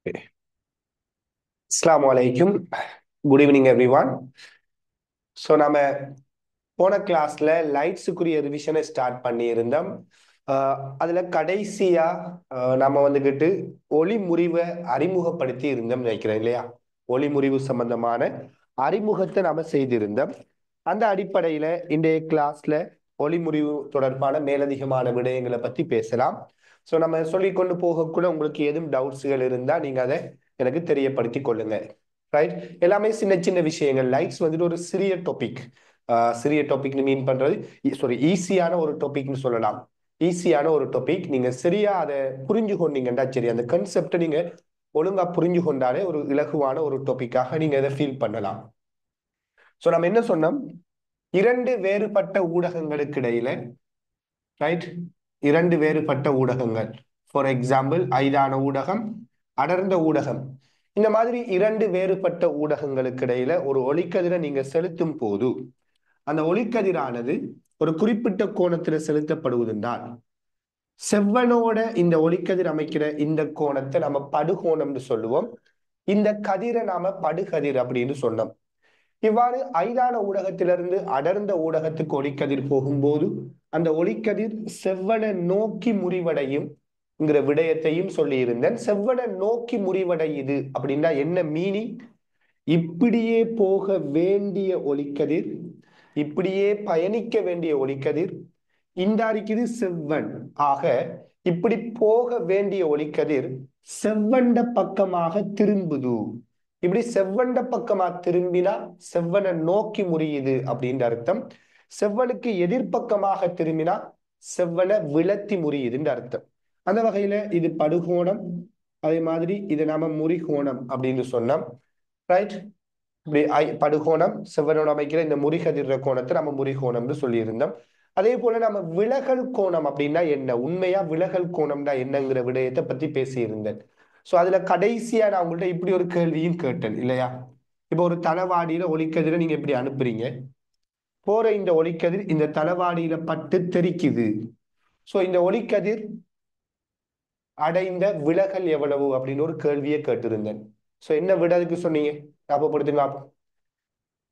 Assalamu alaikum. Good evening, everyone. So நம்ம போன கிளாஸ்ல லைட்ஸுக்குரிய ரிவிஷனை ஸ்டார்ட் பண்ணியிருந்தோம். அதுல கடைசியா நம்ம வந்துகிட்டு ஒளி முறிவை அறிமுகப்படுத்தி இருந்தோம் நினைக்கிறேன் இல்லையா? ஒளி முறிவு சம்பந்தமான அறிமுகத்தை நாம செய்திருந்தோம். அந்த அடிப்படையில இன்றைய கிளாஸ்ல ஒளி முறிவு தொடர்பான மேலதிகமான விடயங்களை பத்தி பேசலாம். ஸோ நம்ம சொல்லிக்கொண்டு போகக்குள்ள உங்களுக்கு எதுவும் டவுட்ஸ்கள் இருந்தா நீங்க அதை எனக்கு தெரியப்படுத்தி கொள்ளுங்க. ரைட், எல்லாமே சின்ன சின்ன விஷயங்கள். லைட்ஸ் வந்துட்டு ஒரு சிறிய டாபிக். சிறிய டாபிக்னு மீன் பண்றது சாரி ஈஸியான ஒரு டாபிக்னு சொல்லலாம். ஈஸியான ஒரு டாபிக். நீங்க சரியா அதை புரிஞ்சு கொண்டீங்கன்னா சரி, அந்த கன்செப்டை நீங்க ஒழுங்கா புரிஞ்சு கொண்டாலே ஒரு இலகுவான ஒரு டாபிக்காக நீங்க இதை ஃபீல் பண்ணலாம். ஸோ நம்ம என்ன சொன்னோம்? இரண்டு வேறுபட்ட ஊடகங்களுக்கு இடையில, ரைட், இரண்டு வேறுபட்ட ஊடகங்கள். ஃபார் எக்ஸாம்பிள் ஐதான ஊடகம், அடர்ந்த ஊடகம். இந்த மாதிரி இரண்டு வேறுபட்ட ஊடகங்களுக்கு இடையில ஒரு ஒளிக்கதிரை நீங்க செலுத்தும் போது அந்த ஒளிக்கதிரானது ஒரு குறிப்பிட்ட கோணத்துல செலுத்தப்படுவதென்றால் செவ்வனோட இந்த ஒளிக்கதிர் அமைக்கிற இந்த கோணத்தை நம்ம படுகோணம்னு சொல்லுவோம். இந்த கதிரை நாம படுகதிர் அப்படின்னு சொன்னோம். இவ்வாறு ஐதான ஊடகத்திலிருந்து அடர்ந்த ஊடகத்துக்கு ஒளிக்கதிர் போகும்போது அந்த ஒளிக்கதிர் செவ்வனை நோக்கி முறிவடையும் விடயத்தையும் சொல்லி இருந்தேன். செவ்வனை நோக்கி முறிவடையுது அப்படின்னா என்ன மீனிங்? இப்படியே போக வேண்டிய ஒளிக்கதிர், இப்படியே பயணிக்க வேண்டிய ஒளிக்கதிர் இந்த அடிக்குது செவ்வன். ஆக இப்படி போக வேண்டிய ஒளிக்கதிர் செவ்வண்ட பக்கமாக திரும்புது. இப்படி செவ்வண்ட பக்கமா திரும்பினா செவ்வனை நோக்கி முறியுது அப்படின்னு அர்த்தம். செவ்வனுக்கு எதிர்பக்கமாக திரும்பினா செவ்வனை விலத்தி முறியுதுன்னு அர்த்தம். அந்த வகையில இது படுகோணம். அதே மாதிரி இதை நாம முறிகோணம் அப்படின்னு சொன்னோம். ரைட், இப்படி படுகோணம் செவ்வனோட அமைக்கிற இந்த முறிகதிர கோணத்தை நம்ம முறிகோணம்னு சொல்லியிருந்தோம். அதே போல நம்ம விலகல் கோணம் அப்படின்னா என்ன, உண்மையா விலகல் கோணம்னா என்னங்கிற விடயத்தை பத்தி பேசியிருந்தேன். ஸோ அதுல கடைசியா நான் உங்கள்கிட்ட இப்படி ஒரு கேள்வியும் கேட்டேன் இல்லையா? இப்போ ஒரு தளவாடியில ஒளிக்கதிரை நீங்க எப்படி அனுப்புறீங்க? போற இந்த ஒளிக்கதிர் இந்த தளவாடியில பட்டு தெரிக்குது. ஸோ இந்த ஒளிக்கதிர் அடைந்த விலகல் எவ்வளவு அப்படின்னு ஒரு கேள்வியை கேட்டிருந்தேன். ஸோ என்ன விடதுக்கு சொன்னீங்க? ஞாபகப்படுத்துங்க.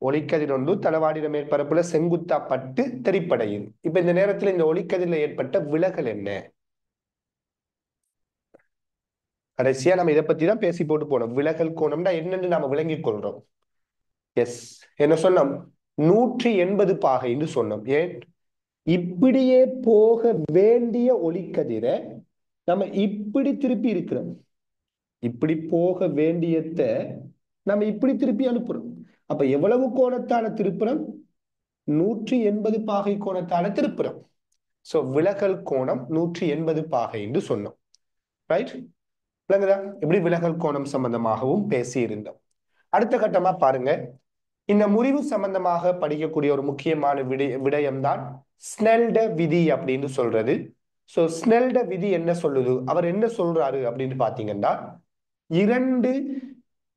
ஒளிக்கதிர் ஒன்று தளவாடின மேற்பரப்புல செங்குத்தா பட்டு தெரிப்படையுது. இப்ப இந்த நேரத்துல இந்த ஒளிக்கதிரில ஏற்பட்ட விலகல் என்ன? கடைசியா நம்ம இதை பத்தி தான் பேசி போட்டு போனோம். விலகல் கோணம்னா என்னன்னு நாம விளங்கிக் கொள்றோம். எஸ், என்ன சொன்னோம்? 180 பாகைன்னு சொன்னோம். ஏன்? இப்படியே போக வேண்டிய ஒளிக்கதிரை நம்ம இப்படி திருப்பி இருக்கிறோம். இப்படி போக வேண்டியத நம்ம இப்படி திருப்பி அனுப்புறோம். அப்ப எவ்வளவு கோணத்தான திருப்புறோம்? 180 பாகை கோணத்தான திருப்புறோம். சோ விலகல் கோணம் 180 பாகை என்று சொன்னோம். ரைட், விளங்குதா? எப்படி விலகல் கோணம் சம்பந்தமாகவும் பேசி இருந்தோம். அடுத்த கட்டமா பாருங்க, இந்த முறிவு சம்பந்தமாக படிக்கக்கூடிய ஒரு முக்கியமான விடயம்தான் ஸ்னெல்ட விதி அப்படின்னு சொல்றது. சோ ஸ்னெல்ட விதி என்ன சொல்லுது, அவர் என்ன சொல்றாரு அப்படின்னு பாத்தீங்கன்னா, இரண்டு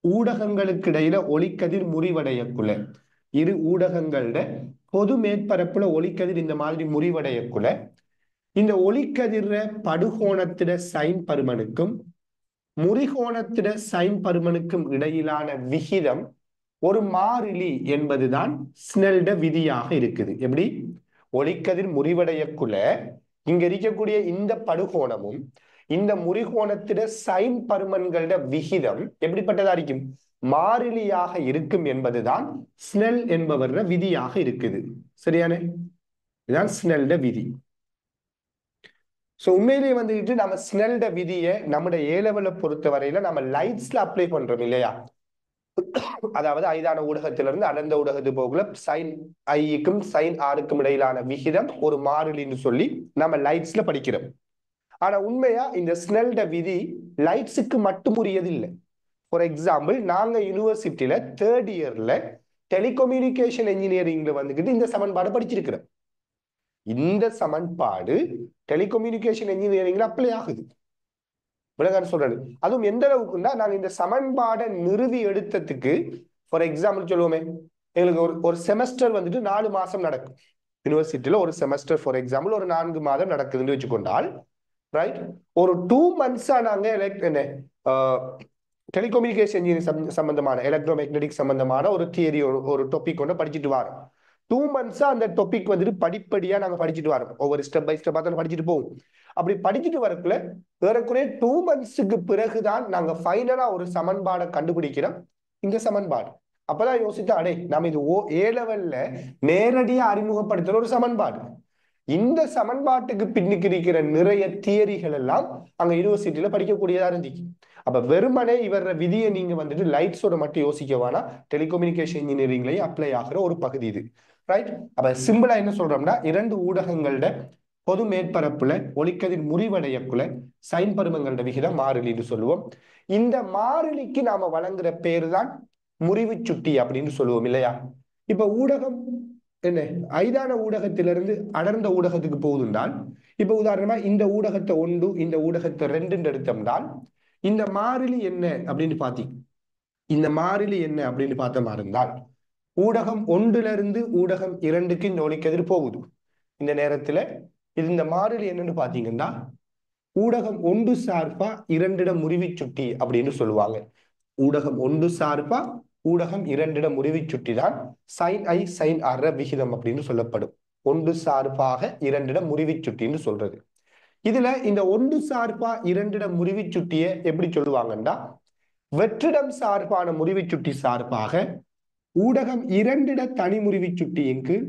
ஊடகங்களுக்கு இடையில ஒளிக்கதிர் முறிவடையக்குள்ள, இரு ஊடகங்களோட பொது மேற்பரப்புல ஒளிக்கதிர் இந்த மாதிரி முறிவடையக்குள்ள இந்த ஒளிக்கதிர படுகோணத்திட சைன் பருமனுக்கும் முறிகோணத்திட சைன் பருமனுக்கும் இடையிலான விகிதம் ஒரு மாறிலி என்பதுதான் ஸ்னெல்ட விதியாக இருக்குது. எப்படி? ஒளிக்கதிர் முறிவடையக்குள்ள இங்க இருக்கக்கூடிய இந்த படுகோணமும் இந்த முறிகோணத்திட சைன் பருமன்களோட விகிதம் எப்படிப்பட்டதா இருக்கும்? மாறிலியாக இருக்கும் என்பதுதான் ஸ்னெல் என்பவர விதியாக இருக்குது. சரியானே? இதுதான் ஸ்னெல்ட விதி. ஸோ உண்மையிலேயே வந்துட்டு நம்ம ஸ்னெல்ட விதியை நம்முடைய ஏ லெவலை பொறுத்த வரையில நம்ம லைட்ஸ்ல அப்ளை பண்றோம் இல்லையா? அதாவது ஐதான ஊடகத்திலிருந்து அடர்ந்த ஊடகத்து போகல சைன் ஐக்கும் சைன் ஆருக்கும் இடையிலான விகிதம் ஒரு மாறிலின்னு சொல்லி நம்ம லைட்ஸ்ல படிக்கிறோம். ஆனா உண்மையா இந்த ஸ்னெல்ட விதி லைட்ஸுக்கு மட்டும் உரியது இல்லை. ஃபார் எக்ஸாம்பிள், நாங்க யூனிவர்சிட்டியில தேர்ட் இயர்ல டெலிகம்யூனிகேஷன் இன்ஜினியரிங்ல வந்துகிட்டு இந்த சமன்பாடு படிச்சிருக்கிறோம். இந்த சமன்பாடு டெலிகம்யூனிகேஷன் இன்ஜினியரிங்ல அப்ளை ஆகுது. விளங்கான்னு சொல்றது. அதுவும் எந்த அளவுக்குன்னா, நாங்க இந்த சமன்பாடை நிறுவி எடுத்ததுக்கு ஃபார் எக்ஸாம்பிள் சொல்லுவோமே, எங்களுக்கு ஒரு செமஸ்டர் வந்துட்டு 4 மாசம் நடக்கும். யூனிவர்சிட்டியில ஒரு செமஸ்டர் ஃபார் எக்ஸாம்பிள் ஒரு 4 மாதம் நடக்குதுன்னு வச்சுக்கொண்டால், ரைட், ஒரு 2 months நாங்க என்ன டெலிகம்யூனிகேஷன் இன்ஜினியரிங் சம்பந்தமான எலக்ட்ரோமேக்னெட்டிக் சம்பந்தமான ஒரு தியரி ஒரு டாபிக் ஒன்று படிச்சுட்டு வரோம். 2 months அந்த டாபிக் வந்துட்டு படிப்படியா நாங்க படிச்சுட்டு வரோம். ஒவ்வொரு ஸ்டெப் பை ஸ்டெப்பா தான் படிச்சுட்டு போவோம். அப்படி படிச்சுட்டு வரக்குள்ள ஏறக்குறைய 2 monthsக்கு பிறகுதான் நாங்க ஃபைனலா ஒரு சமன்பாடை கண்டுபிடிக்கிறோம். இந்த சமன்பாடு அப்பதான் யோசித்தா, அடே நாம இது ஏ லெவல்ல நேரடியா அறிமுகப்படுத்துற ஒரு சமன்பாடு. இந்த சமன்பாட்டுக்கு பின்னுக்கு இருக்கிற நிறைய தியரிகள் எல்லாம் அங்க யூனிவர்சிட்டியில படிக்கக்கூடியதா இருந்துச்சு. அப்ப வெறுமனே இவர விதியை நீங்க வந்துட்டு லைட்ஸோட மட்டும் யோசிக்க வேணாம், டெலிகம்யூனிகேஷன் இன்ஜினியரிங்லயும் அப்ளை ஆகிற ஒரு பகுதி இது. ரைட். அப்ப சிம்பிளா என்ன சொல்றோம்னா, 2 ஊடகங்களோட பொது மேற்பரப்புல ஒளிக்கதிர் முறிவடையக்குள்ள சைன் பருமங்களோட விகிதம் மாறிலின்னு சொல்லுவோம். இந்த மாறிலிக்கு நாம வழங்குற பேரு தான் முறிவு சுட்டி அப்படின்னு சொல்லுவோம் இல்லையா? இப்ப ஊடகம் என்ன ஐதான ஊடகத்திலிருந்து அடர்ந்த ஊடகத்துக்கு போகுதுன்றால், இப்ப உதாரணமா இந்த ஊடகத்தை 1 இந்த ஊடகத்தை 2 எடுத்தோம்னால் இந்த மாறிலி என்ன அப்படின்னு பாத்தீங்க. இந்த மாறிலி என்ன அப்படின்னு பார்த்தோமா இருந்தால், ஊடகம் 1லிருந்து ஊடகம் 2க்கு இந்த ஒளிக்கதிர் போகுது. இந்த நேரத்துல இந்த மாறிலி என்னன்னு பாத்தீங்கன்னா, ஊடகம் 1 சார்பா 2 முறிவு சுட்டி அப்படின்னு சொல்லுவாங்க. ஊடகம் 1 சார்பா ஊடகம் 2 முறிவு சுட்டி தான் சைன் ஐ சைன் ஆர் விகிதம் அப்படின்னு சொல்லப்படும். 1 சார்பாக 2 முறிவு சுட்டின்னு சொல்றது. இதுல இந்த 1 சார்பா 2 முறிவு சுட்டியை எப்படி சொல்லுவாங்கன்னா, வெற்றிடம் சார்பான முறிவு சுட்டி சார்பாக ஊடகம் 2 தனி முறிவு சுட்டியின் கீழ்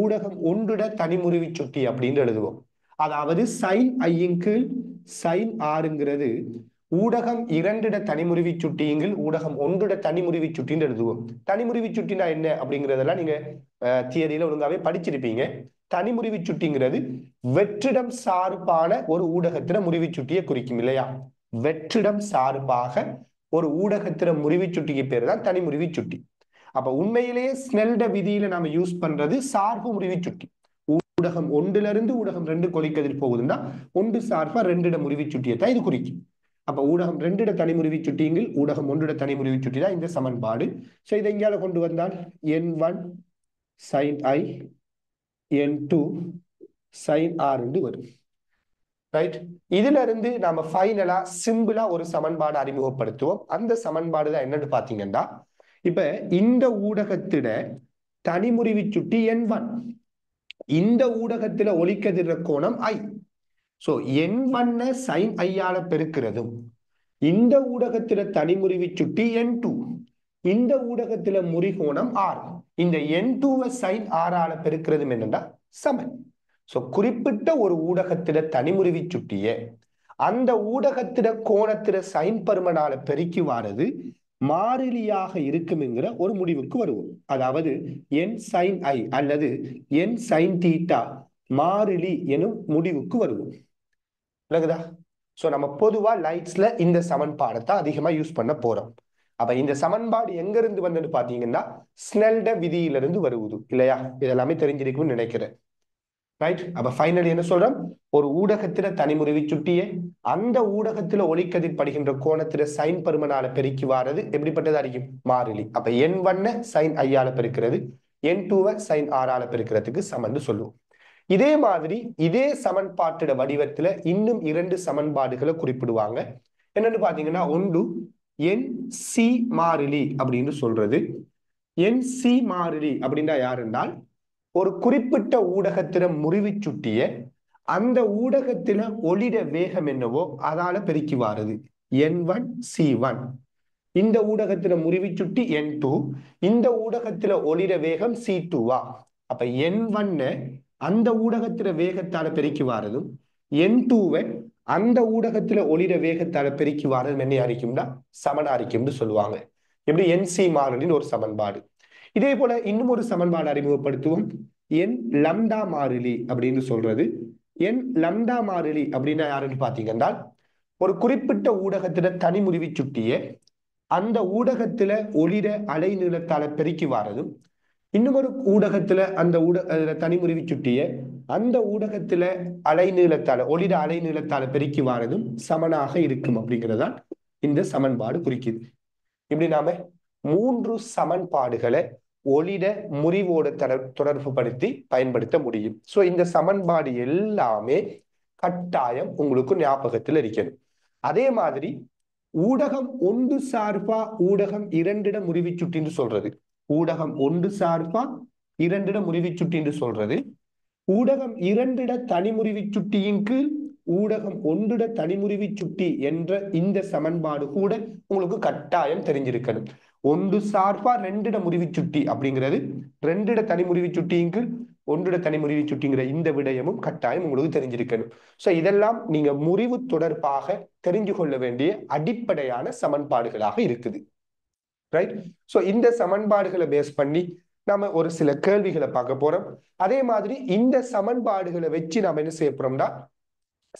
ஊடகம் 1 தனி முறிவு சுட்டி அப்படின்னு எழுதுவோம். அதாவது சைன் ஐயின் கீழ் சைன் ஆறுங்கிறது ஊடகம் 2 தனிமுறிவி சுட்டியின் ஊடகம் 1 தனிமுறிவி சுட்டின்னு எழுதுவோம். தனிமுறிவி சுட்டினா என்ன அப்படிங்கிறதெல்லாம் நீங்க தியரியில ஒழுங்காவே படிச்சிருப்பீங்க. தனிமுறிவி சுட்டிங்கிறது வெற்றிடம் சார்பான ஒரு ஊடகத்தின முறிவு சுட்டியை குறிக்கும் இல்லையா? வெற்றிடம் சார்பாக ஒரு ஊடகத்தின முறிவு சுட்டிக்கு பேர் தான் தனிமுறிவு சுட்டி. அப்ப உண்மையிலேயே ஸ்னெல்ட விதியில நாம யூஸ் பண்றது சார்பு முறிவு சுட்டி. ஊடகம் 1லிருந்து ஊடகம் 2 ஒளிக்கதிர் போகுதுன்னா 1 சார்பா 2 முறிவு சுட்டியை தான் இது குறிக்கும். அப்ப ஊடகம் 2 தனிமுறிவு சுட்டியில் ஊடகம் 1 தனிமுறிவு சுட்டி தான் இந்த சமன்பாடு. சோ இதை இங்கால கொண்டு வந்தால் n1 sin i n2 sin r என்று வரும். ரைட். இதுல இருந்து நாம ஃபைனலா சிம்பிளா ஒரு சமன்பாடு அறிமுகப்படுத்துவோம். அந்த சமன்பாடு தான் என்னன்னு பாத்தீங்கன்னா, இப்ப இந்த ஊடகத்திட தனிமுறிவு சுட்டி n1, இந்த ஊடகத்துல ஒளிக்கதிர கோணம் i. So n1 sin i ஆல பெருக்கிறதும், இந்த ஊடகத்துல தனிமுறிவு சுட்டி n2, இந்த ஊடகத்துல முறிகோணம் r, இந்த n2 sin r ஆல பெருக்கிறதும் என்னன்னா சமன். சோ குறிப்பிட்ட ஒரு ஊடகத்தில தனிமுறிவு சுட்டிய அந்த ஊடகத்தில கோணத்தில சைன் பருமனால பெருக்கி வாரது மாறிலியாக இருக்கும்ங்கிற ஒரு முடிவுக்கு வருவோம். அதாவது n sin i அல்லது n sin θ மாறிலி எனும் முடிவுக்கு வருவோம். விளங்குதா? சோ நம்ம பொதுவா லைட்ஸ்ல இந்த சமன்பாடத்தை அதிகமா யூஸ் பண்ண போறோம். அப்ப இந்த சமன்பாடு எங்க இருந்து வந்தது பாத்தீங்கன்னா, ஸ்னெல்ட விதியிலிருந்து வருவது இல்லையா? இதெல்லாமே தெரிஞ்சிருக்கும்னு நினைக்கிறேன். ரைட். அப்ப ஃபைனலி என்ன சொல்றோம்? ஒரு ஊடகத்தில தனிமுறிவு சுட்டிய அந்த ஊடகத்தில ஒளிக்கதிர் படுகின்ற கோணத்தில சைன் பருமனால பெருக்கி வாரது எப்படிப்பட்டதா இருக்கும்? மாறிலி. அப்ப n1 sin i ஆல பெருக்கிறது, n2 sin r ஆல பெருக்கிறதுக்கு சமன்னு சொல்லுவோம். இதே மாதிரி இதே சமன்பாட்டிட வடிவத்துல இன்னும் 2 சமன்பாடுகளை குறிப்பிடுவாங்க. என்னன்னு பாத்தீங்கன்னா, ஒன்று nc மாறிலி அப்படின்னு சொல்றது. nc மாறிலி அப்படின்னா யாருன்னால், ஒரு குறிப்பிட்ட ஊடகத்தில முறிவு சுட்டிய அந்த ஊடகத்தில ஒளிர வேகம் என்னவோ அதால பெருக்கி வாருது n1 c1. இந்த ஊடகத்தில முறிவு சுட்டி n2, இந்த ஊடகத்தில ஒளிர வேகம் c2வா. அப்ப n1 அந்த ஊடகத்தில வேகத்தால பெருக்கி வாரதும், n2 அந்த ஊடகத்தில ஒளிர வேகத்தால பெருக்கி வாரதும் என்ன அறிக்கும்னா சமனா அறிக்கும்னு சொல்லுவாங்க. எப்படி? nc மாறிலின்னு ஒரு சமன்பாடு. இதே போல இன்னும் ஒரு சமன்பாடு அறிமுகப்படுத்துவோம். n லம்டா மாறிலி அப்படின்னு சொல்றது. n லம்டா மாறிலி அப்படின்னா யாருன்னு பாத்தீங்கன்னா, ஒரு குறிப்பிட்ட ஊடகத்தில தனிமுறிவு சுட்டிய அந்த ஊடகத்தில ஒளிர அலை நீளத்தால பெருக்கி வாரதும், இன்னும் ஒரு ஊடகத்துல அந்த தனிமுறிவு சுட்டிய அந்த ஊடகத்துல அலை நீளத்தால ஒளிர அலை நீளத்தால பெருக்கி வாரதும் சமனாக இருக்கும் அப்படிங்கிறதான் இந்த சமன்பாடு குறிக்குது. இப்படி நாம 3 சமன்பாடுகளை ஒளிர முறிவோடு தொடர்பு படுத்தி பயன்படுத்த முடியும். சோ இந்த சமன்பாடு எல்லாமே கட்டாயம் உங்களுக்கு ஞாபகத்தில் இருக்கணும். அதே மாதிரி ஊடகம் ஒன்று சார்பா ஊடகம் இரண்டிட முறிவு சுட்டின்னு சொல்றது. ஊடகம் ஒன்று சார்பா இரண்டிட முறிவு சுட்டின்னு சொல்றது. ஊடகம் இரண்டிட தனிமுறிவு சுட்டியின் கீழ் ஊடகம் ஒன்றிட தனிமுறிவு சுட்டி என்ற இந்த சமன்பாடு கூட உங்களுக்கு கட்டாயம் தெரிஞ்சிருக்கணும். ஒன்று சார்பா ரெண்டிட முறிவு சுட்டி அப்படிங்கிறது, ரெண்டிட தனிமுறிவு சுட்டியின் கீழ் ஒன்றிட தனிமுறிவு சுட்டிங்கிற இந்த விடயமும் கட்டாயம் உங்களுக்கு தெரிஞ்சிருக்கணும். சோ இதெல்லாம் நீங்க முறிவு தொடர்பாக தெரிஞ்சு கொள்ள வேண்டிய அடிப்படையான சமன்பாடுகளாக இருக்குது. ரைட். சோ இந்த சமன்பாடுகளை பேஸ் பண்ணி நாம ஒரு சில கேள்விகளை பார்க்க போறோம். அதே மாதிரி இந்த சமன்பாடுகளை வச்சு நாம என்ன செய்ய போறோம்னா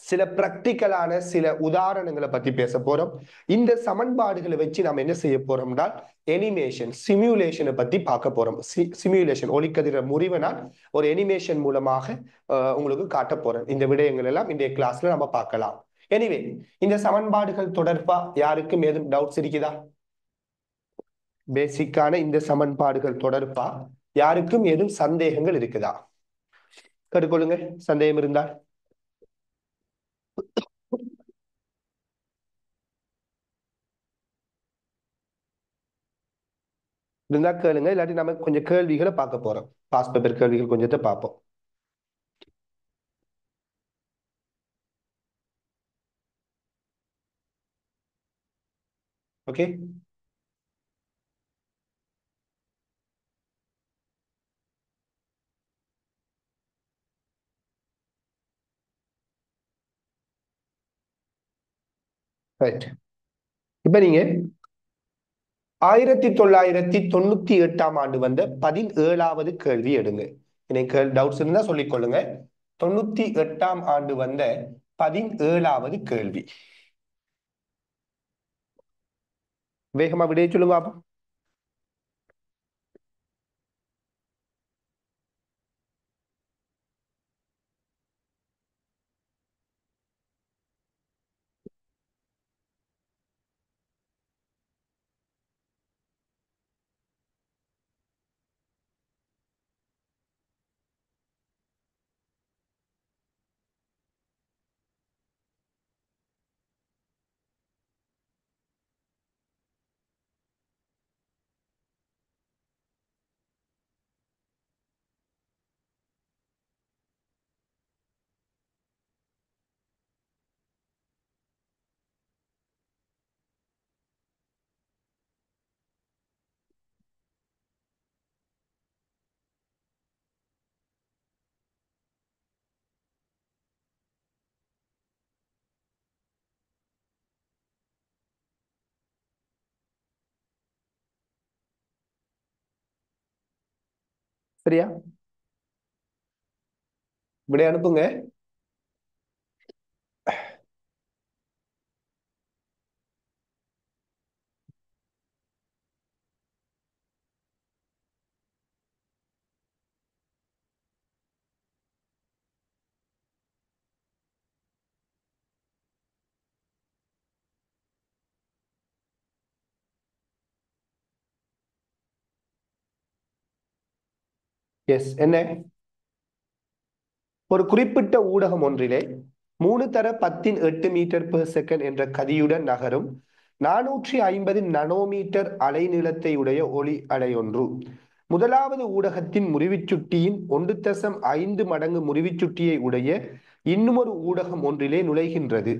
சில பிராக்டிக்கலான சில உதாரணங்களை பத்தி பேச போறோம். இந்த சமன்பாடுகளை வச்சு நாம என்ன செய்ய போறோம்னா எனிமேஷன் சிமுலேஷனை பத்தி பார்க்க போறோம். சிமுலேஷன் ஒளிக்கதிர முறிவினால் ஒரு எனிமேஷன் மூலமாக உங்களுக்கு காட்ட போறேன். இந்த விடயங்கள் எல்லாம் இந்த கிளாஸ்ல நம்ம பார்க்கலாம். எனிவே இந்த சமன்பாடுகள் தொடர்பா யாருக்கும் ஏதும் டவுட்ஸ் இருக்குதா? பேசிக்கான இந்த சமன்பாடுகள் தொடர்பா யாருக்கும் ஏதும் சந்தேகங்கள் இருக்குதா? கேட்டுக்கொள்ளுங்க சந்தேகம் இருந்தால். இருந்தா கேளுங்க, இல்லாட்டி நம்ம கொஞ்சம் கேள்விகளை பார்க்க போறோம். பாஸ் பேப்பர் கேள்விகள் கொஞ்சத்தை பார்ப்போம். ஓகே. ரைட். இப்ப நீங்க 1998 ஆண்டு வந்த 17வது கேள்வி எடுங்க. எனக்கு டவுட்ஸ் இருந்தா சொல்லிக் கொள்ளுங்க. 98 வந்த 17வது கேள்வி. வேகமா விடைய சொல்லுங்க பாப்போம். சரியா? விடைய அனுப்புங்க. எஸ். என்ன? ஒரு குறிப்பிட்ட ஊடகம் ஒன்றிலே 3 × 10⁸ மீட்டர்/செகண்ட் என்ற கதியுடன் நகரும் 450 நானோமீட்டர் அலைநீளத்தை உடைய ஒளி அலை ஒன்று முதலாவது ஊடகத்தின் முறிவுச்சுட்டியின் 1.5 மடங்கு முறிவுச்சுட்டியை உடைய இன்னுமொரு ஊடகம் ஒன்றிலே நுழைகின்றது.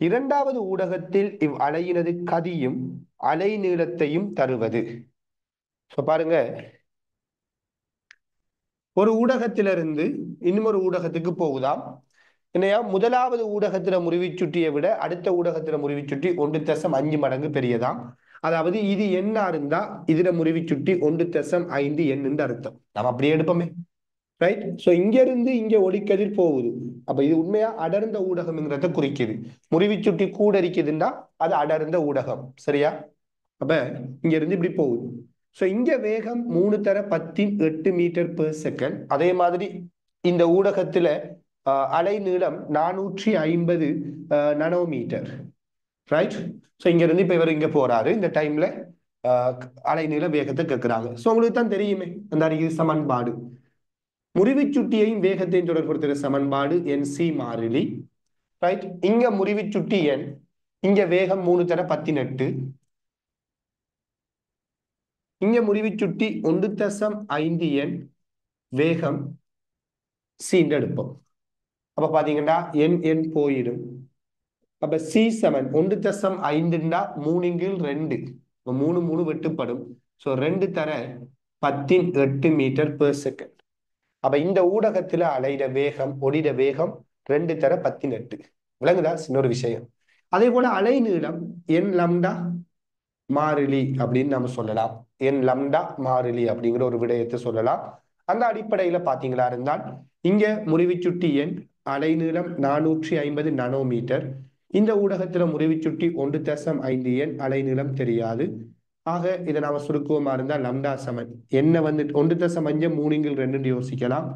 இரண்டாவது ஊடகத்தில் இவ் அலையினது கதியும் அலைநீளத்தையும் தருவது. பாருங்க, ஒரு ஊடகத்திலிருந்து இன்னுமொரு ஊடகத்துக்கு போகுதாம். என்னையா முதலாவது ஊடகத்தில முறிவுச்சுட்டியை விட அடுத்த ஊடகத்தில முறிவுச்சுட்டி 1.5 மடங்கு பெரியதாம். அதாவது இது என்ன இருந்தா இதுல முறிவுச்சுட்டி 1.5 என்று அர்த்தம். நம்ம அப்படியே எடுப்போமே. ரைட். சோ இங்க இருந்து இங்க ஒளிக்கதிர் போகுது. அப்ப இது உண்மையா அடர்ந்த ஊடகம்ங்கிறத குறிக்குது. முறிவுச்சுட்டி கூட இருக்குதுன்னா அது அடர்ந்த ஊடகம். சரியா? அப்ப இங்க இருந்து இப்படி போகுது. சோ இங்க வேகம் 3 × 10⁸ மீட்டர்/செகண்ட். அதே மாதிரி இந்த ஊடகத்துல அலை நீளம் 450 நானோமீட்டர். ரைட். சோ இங்க இருந்து இப்ப இவர் இங்க போறாரு. இந்த டைம்ல அலை நீள வேகத்தை கேட்கிறாங்க. சோ உங்களுக்கு தான் தெரியுமே அந்த இது சமன்பாடு. முறிவுச்சுட்டியையும் வேகத்தையும் தொடர்புறுத்துகிற சமன்பாடு NC மாறிலி. ரைட். இங்க முறிவுச்சுட்டி N, இங்க வேகம் 3 தர 18. இங்க முடிவு சுட்டி 1.5 வேகம் சீண்டு எடுப்போம். அப்ப பாத்தீங்கன்னா என் போயிடும். அப்ப C7 1.5ண்டா 3/2. இப்ப 3 வெட்டுப்படும். சோ 2 தர 18 மீட்டர்/செகண்ட். அப்ப இந்த ஊடகத்துல அலையிட வேகம் ஒளிட வேகம் 2 தர 18. விளங்குதா? இன்னொரு விஷயம். அதே போல அலை நீளம் என் லம்டா மாறிலி அப்படின்னு நம்ம சொல்லலாம். என் லம்டா மாறிலி அப்படிங்கிற ஒரு விடயத்தை சொல்லலாம். அந்த அடிப்படையில பாத்தீங்களா இருந்தால் இங்க முறிவுச்சுட்டி எண் அலைநீளம் 450 நானோமீட்டர். இந்த ஊடகத்துல முறிவுச்சுட்டி 1.5 அலைநீளம் தெரியாது. ஆக இதை நாம சுருக்குவமா இருந்தா லம்டா சமன் என்ன வந்து 1.5 3/2 யோசிக்கலாம்.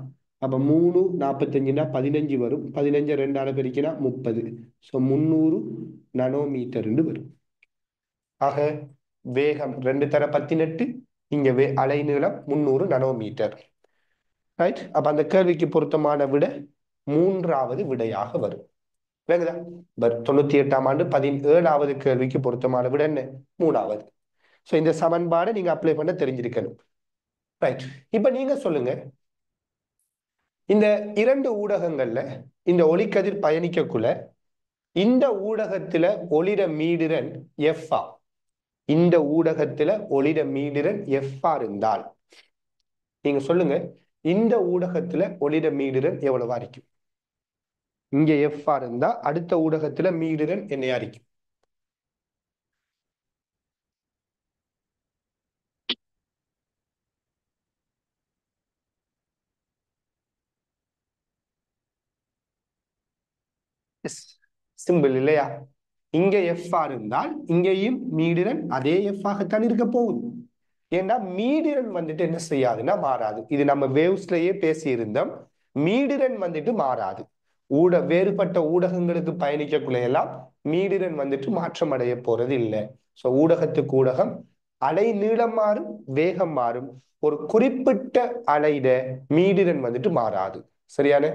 அப்ப 3 45னா 15 வரும். 15 2ஆல பெருக்கினா 30. சோ 300 நானோமீட்டர் வரும். ஆக வேகம் 2 தர 18. இங்க அலைநீளம் 300 நானோமீட்டர். ரைட். அப்ப அந்த கேள்விக்கு பொருத்தமான விட 3வது விடையாக வரும். வேகுதா? 98ஆம் ஆண்டு 17வது கேள்விக்கு பொருத்தமான விட என்ன? 3வது. சோ இந்த சமன்பாடை நீங்க அப்ளை பண்ண தெரிஞ்சிருக்கணும். ரைட். இப்ப நீங்க சொல்லுங்க, இந்த 2 ஊடகங்கள்ல இந்த ஒளிக்கதிர் பயணிக்கக்குள்ள இந்த ஊடகத்துல ஒளிர மீடிரன் எஃப். இந்த ஊடகத்துல ஒளிர மீடிரன் எஃப் இருந்தால் நீங்க சொல்லுங்க, இந்த ஊடகத்துல ஒளிர மீடிரன் எவ்வளவா இருக்கும்? இங்க எஃப் இருந்தா அடுத்த ஊடகத்துல மீடிரன் என்னையா இருக்கும்? சிம்பிள் இல்லையா? இங்க எஃப் இருந்தால் இங்கேயும் மீடிரன் அதே எஃப் ஆகத்தான் இருக்க போகுது. ஏன்னா மீடிரன் வந்துட்டு என்ன செய்யாதுன்னா மாறாது. இது நம்ம வேவ்ஸ்லயே பேசி இருந்தோம். மீடிரன் வந்துட்டு மாறாது. வேறுபட்ட ஊடகங்களுக்கு பயணிக்கக்குள்ள எல்லாம் மீடிரன் வந்துட்டு மாற்றம் அடைய போறது இல்லை. சோ ஊடகத்துக்கு ஊடகம் அலை நீளம் மாறும், வேகம் மாறும். ஒரு குறிப்பிட்ட அலையிட மீடிரன் வந்துட்டு மாறாது. சரியான?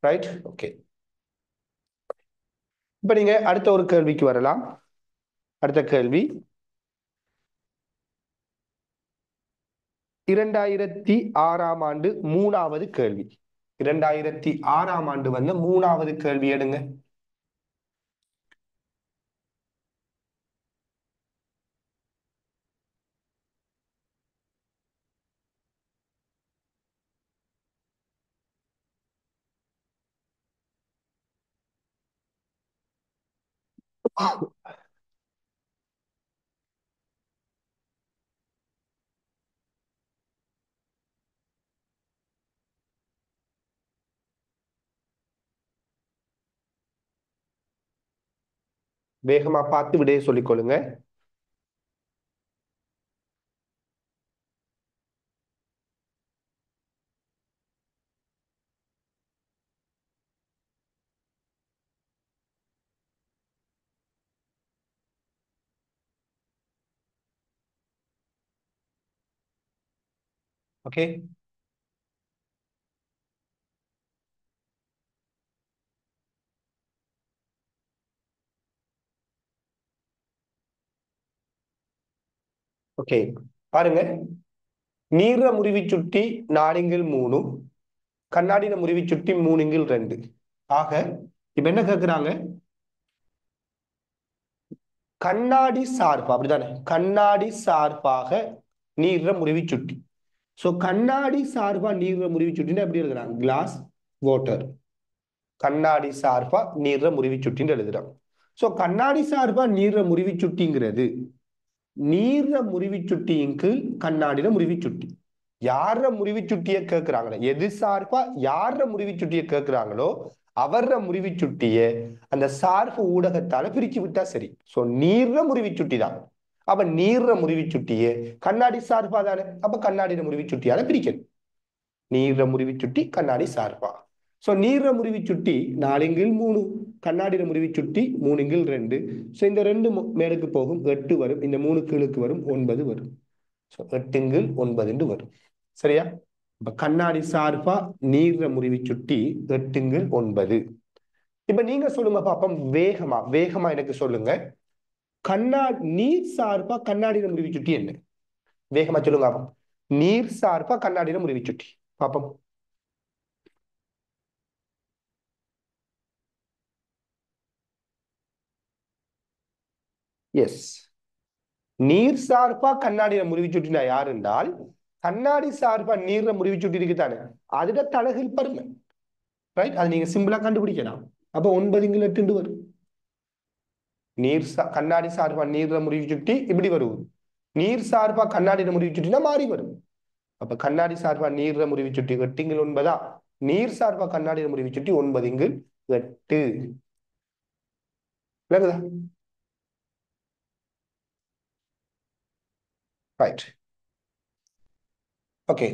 ரைட். ஓகே. இப்ப நீங்க அடுத்த ஒரு கேள்விக்கு வரலாம். அடுத்த கேள்வி 2006ஆம் ஆண்டு 3வது கேள்வி. 2006ஆம் ஆண்டு வந்து 3வது கேள்வி எடுங்க. வேகமா பார்த்து விடையை சொல்லிக் கொள்ளுங்க. ஓகே. ஓகே. பாருங்க, நீர்ற முறிவு சுட்டி 4/3, கண்ணாடின முறிவு சுட்டி 3/2. ஆக இப்ப என்ன கேட்கிறாங்க? கண்ணாடி சார்பு, அப்படித்தானே? கண்ணாடி சார்பாக நீர்ற முறிவு சுட்டி. சோ கண்ணாடி சார்பா நீர்ற முறிவு சுட்டின்னு எப்படி எழுதுறாங்க? Glass water. கண்ணாடி சார்பா நீர்ற முறிவு சுட்டின்னு எழுதுறோம். சோ கண்ணாடி சார்பா நீர்ற முறிவு சுட்டிங்கிறது நீர்ற முறிவு சுட்டியின் கீழ் கண்ணாடின முறிவு சுட்டி. யார முறிவு சுட்டிய கேட்கிறாங்களோ, எது சார்பா யார முறிவு சுட்டிய கேட்கிறாங்களோ அவர்ற முறிவு சுட்டிய அந்த சார்பு ஊடகத்தால பிரிச்சு விட்டா சரி. சோ நீர்ற முறிவு சுட்டி தான். அப்ப நீர்ற முறிவு சுட்டிய கண்ணாடி சார்பா தானே, அப்ப கண்ணாடின முறிவு சுட்டியால பிரிக்கணும். நீர்ற முறிவு சுட்டி கண்ணாடி சார்பா. சோ நீர்ற முறிவு சுட்டி 4/3, கண்ணாடின முறிவு சுட்டி 3/2. சோ இந்த 2 மேலுக்கு போகும் 8 வரும். இந்த 3 கீழுக்கு வரும் 9 வரும். சோ 8/9 வரும். சரியா? இப்ப கண்ணாடி சார்பா நீர்ற முறிவு சுட்டி 8/9. இப்ப நீங்க சொல்லுங்க பாப்போம், வேகமா வேகமா எனக்கு சொல்லுங்க. நீர் சார்பா கண்ணாடியில முறிவு சுட்டி என்ன? வேகமா சொல்லுங்க பாப்போம். நீர் சார்பா கண்ணாடியில முறிவு சுட்டி பாப்போம். எஸ், நீர் சார்பா கண்ணாடியில முறிவு சுட்டினா யார் என்றால், கண்ணாடி சார்பா நீர்ல முறிவு சுட்டி இருக்குதானே, அதுட தலகில் பருமன். ரைட், அது நீங்க சிம்பிளா கண்டுபிடிக்கலாம். அப்ப 9 வரும். கண்ணாடி சார்பா நீர்ல முறிவு சுட்டி இப்படி வரும். நீர் சார்பா கண்ணாடியில முறிவு சுட்டினா மாறி வரும். அப்ப கண்ணாடி சார்பா நீர்ல முறிவு சுட்டி 8 9. நீர் சார்பா கண்ணாடியில முறிவு சுட்டி 9 8. விளங்குதா? Right, okay.